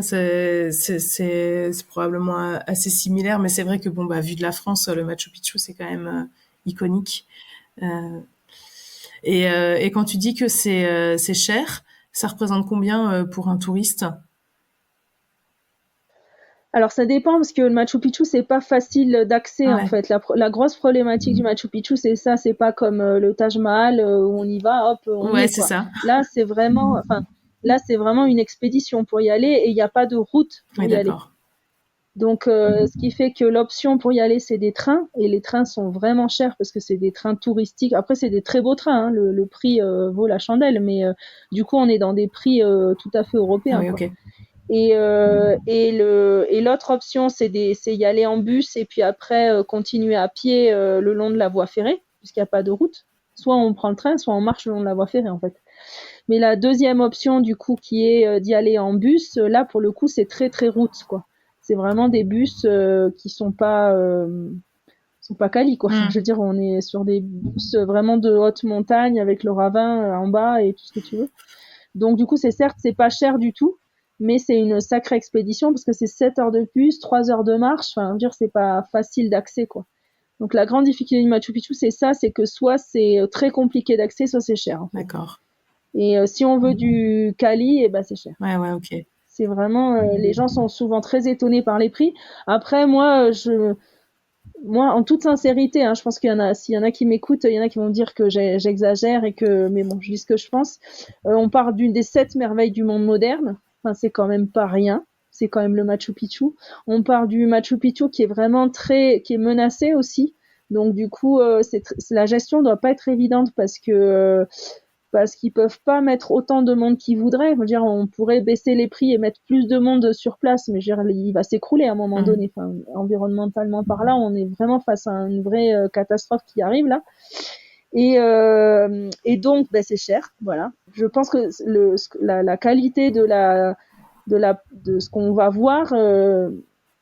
c'est probablement assez similaire, mais c'est vrai que, bon, bah, vu de la France, le Machu Picchu, c'est quand même iconique. Euh, et quand tu dis que c'est cher, ça représente combien pour un touriste? Alors ça dépend parce que le Machu Picchu c'est pas facile d'accès en Ouais, fait. La grosse problématique du Machu Picchu c'est ça, c'est pas comme le Taj Mahal où on y va, hop, on y ouais, est c'est quoi. ça. Là c'est vraiment, enfin là c'est vraiment une expédition pour y aller et il n'y a pas de route Oui, pour y aller. d'accord. Donc ce qui fait que l'option pour y aller c'est des trains et les trains sont vraiment chers parce que c'est des trains touristiques. Après c'est des très beaux trains, hein. Le prix vaut la chandelle, mais du coup on est dans des prix tout à fait Ah européens oui, quoi. ok. Et l'autre option, c'est y aller en bus et puis après continuer à pied le long de la voie ferrée, puisqu'il n'y a pas de route. Soit on prend le train, soit on marche le long de la voie ferrée, en fait. Mais la deuxième option, du coup, qui est d'y aller en bus, là, pour le coup, c'est très, très route, quoi. C'est vraiment des bus qui sont pas quali, quoi. Enfin, Hmm. je veux dire, on est sur des bus vraiment de haute montagne avec le ravin en bas et tout ce que tu veux. Donc du coup, c'est pas cher du tout, mais c'est une sacrée expédition parce que c'est 7 heures de bus, 3 heures de marche. Enfin, dire, c'est pas facile d'accès, quoi. Donc la grande difficulté du Machu Picchu, c'est ça, c'est que soit c'est très compliqué d'accès, soit c'est cher, en fait. D'accord. Et si on veut du quali, eh ben c'est cher. Ouais, ouais, ok. C'est vraiment, les gens sont souvent très étonnés par les prix. Après, moi, en toute sincérité, hein, je pense s'il y en a qui m'écoutent, il y en a qui vont dire que j'exagère et que, mais bon, je dis ce que je pense. On parle d'une des 7 merveilles du monde moderne. Enfin, c'est quand même pas rien. C'est quand même le Machu Picchu. On parle du Machu Picchu qui est vraiment qui est menacé aussi. Donc, du coup, la gestion doit pas être évidente parce qu'ils peuvent pas mettre autant de monde qu'ils voudraient. Je veux dire, on pourrait baisser les prix et mettre plus de monde sur place, mais je veux dire, il va s'écrouler à un moment Hmm. donné. Enfin, environnementalement parlant, on est vraiment face à une vraie catastrophe qui arrive là. Et donc, ben, c'est cher, voilà. Je pense que la qualité de ce qu'on va voir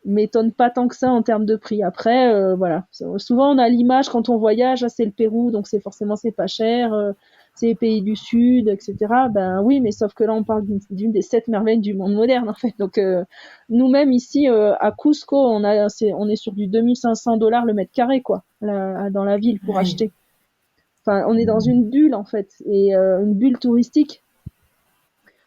m'étonne pas tant que ça en termes de prix. Après, voilà. Souvent, on a l'image quand on voyage, c'est le Pérou, donc c'est pas cher. C'est les pays du Sud, etc. Ben oui, mais sauf que là, on parle d'une des 7 merveilles du monde moderne, en fait. Donc, nous-mêmes, ici, à Cusco, on est sur du 2500 $ le mètre carré, quoi, dans la ville pour Oui. acheter. Enfin, on est dans une bulle, en fait, et une bulle touristique.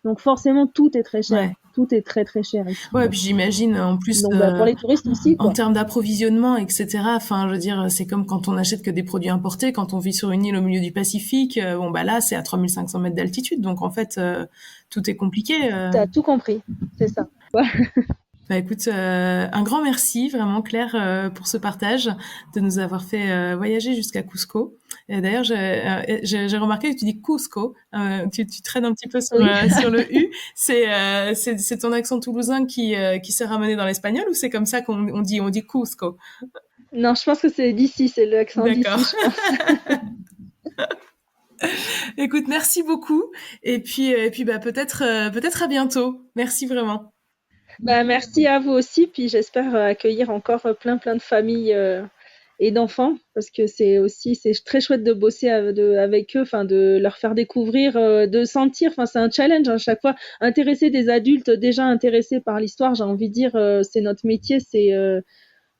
Donc, forcément, tout est très cher. Ouais. Tout est très, très cher ici. Ouais, puis j'imagine en plus Donc, ben, pour les touristes aussi, en quoi. termes d'approvisionnement, etc. Enfin, je veux dire, c'est comme quand on achète que des produits importés, quand on vit sur une île au milieu du Pacifique. Bon, bah là, c'est à 3500 mètres d'altitude, donc en fait, tout est compliqué. T'as tout compris, c'est ça. Bah écoute, un grand merci vraiment Claire pour ce partage, de nous avoir fait voyager jusqu'à Cusco. Et d'ailleurs, j'ai remarqué que tu dis Cusco. Tu traînes un petit peu sur, Oui. sur le U. C'est ton accent toulousain qui s'est ramené dans l'espagnol ou c'est comme ça qu'on dit Cusco? Non, je pense que c'est d'ici, c'est l'accent d'ici, D'accord. je pense. Écoute, merci beaucoup. Et puis peut-être à bientôt. Merci vraiment. Bah, merci à vous aussi, puis j'espère accueillir encore plein de familles et d'enfants, parce que c'est très chouette de bosser avec eux, enfin de leur faire découvrir, de sentir, enfin c'est un challenge à chaque fois. Intéresser des adultes déjà intéressés par l'histoire, j'ai envie de dire, c'est notre métier,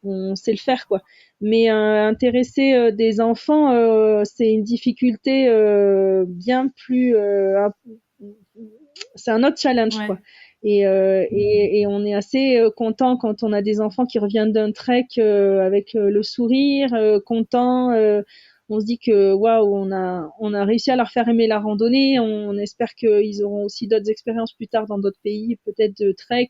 on sait le faire quoi. Mais intéresser des enfants, c'est une difficulté bien plus, c'est un autre challenge Ouais. quoi. Et on est assez content quand on a des enfants qui reviennent d'un trek avec le sourire, content. On se dit que waouh, on a réussi à leur faire aimer la randonnée. On espère qu'ils auront aussi d'autres expériences plus tard dans d'autres pays, peut-être de trek.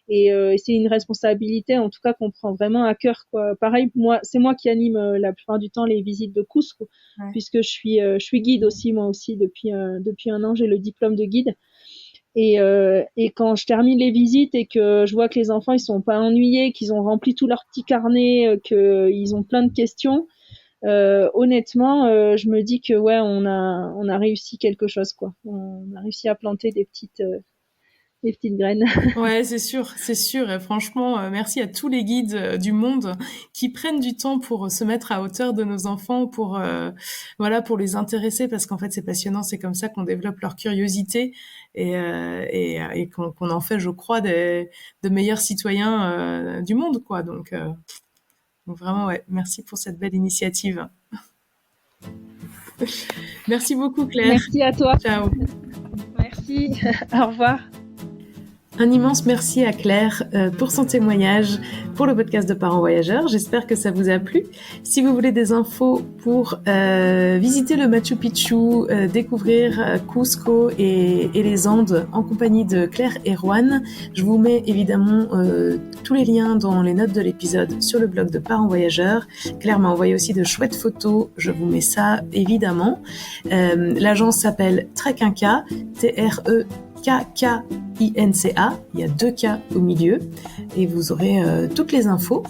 Et c'est une responsabilité, en tout cas, qu'on prend vraiment à cœur, quoi. Pareil, c'est moi qui anime la plupart du temps les visites de Cusco, Ouais. puisque je suis guide aussi, moi aussi, depuis un an, j'ai le diplôme de guide. Et quand je termine les visites et que je vois que les enfants ils sont pas ennuyés, qu'ils ont rempli tout leur petit carnet, qu'ils ont plein de questions, honnêtement, je me dis que ouais, on a réussi quelque chose quoi. On a réussi à planter des petites graines. Ouais, c'est sûr. Et franchement, merci à tous les guides du monde qui prennent du temps pour se mettre à hauteur de nos enfants, pour pour les intéresser, parce qu'en fait c'est passionnant. C'est comme ça qu'on développe leur curiosité et qu'on en fait, je crois, de meilleurs citoyens du monde, quoi. Donc vraiment, ouais, merci pour cette belle initiative. Merci beaucoup, Claire. Merci à toi. Ciao. Merci. Au revoir. Un immense merci à Claire pour son témoignage pour le podcast de Parents Voyageurs. J'espère que ça vous a plu. Si vous voulez des infos pour visiter le Machu Picchu, découvrir Cusco et les Andes en compagnie de Claire et Juan, je vous mets évidemment tous les liens dans les notes de l'épisode sur le blog de Parents Voyageurs. Claire m'a envoyé aussi de chouettes photos. Je vous mets ça évidemment. L'agence s'appelle Trek Inca, TREKKINCA, il y a 2 K au milieu et vous aurez toutes les infos.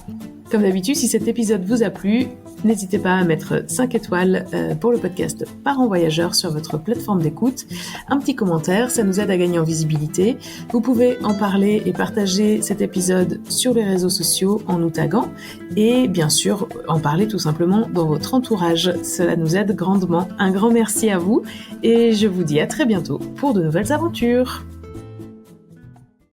Comme d'habitude, si cet épisode vous a plu, n'hésitez pas à mettre 5 étoiles pour le podcast Parents Voyageurs sur votre plateforme d'écoute. Un petit commentaire, ça nous aide à gagner en visibilité. Vous pouvez en parler et partager cet épisode sur les réseaux sociaux en nous taguant et bien sûr en parler tout simplement dans votre entourage. Cela nous aide grandement. Un grand merci à vous et je vous dis à très bientôt pour de nouvelles aventures.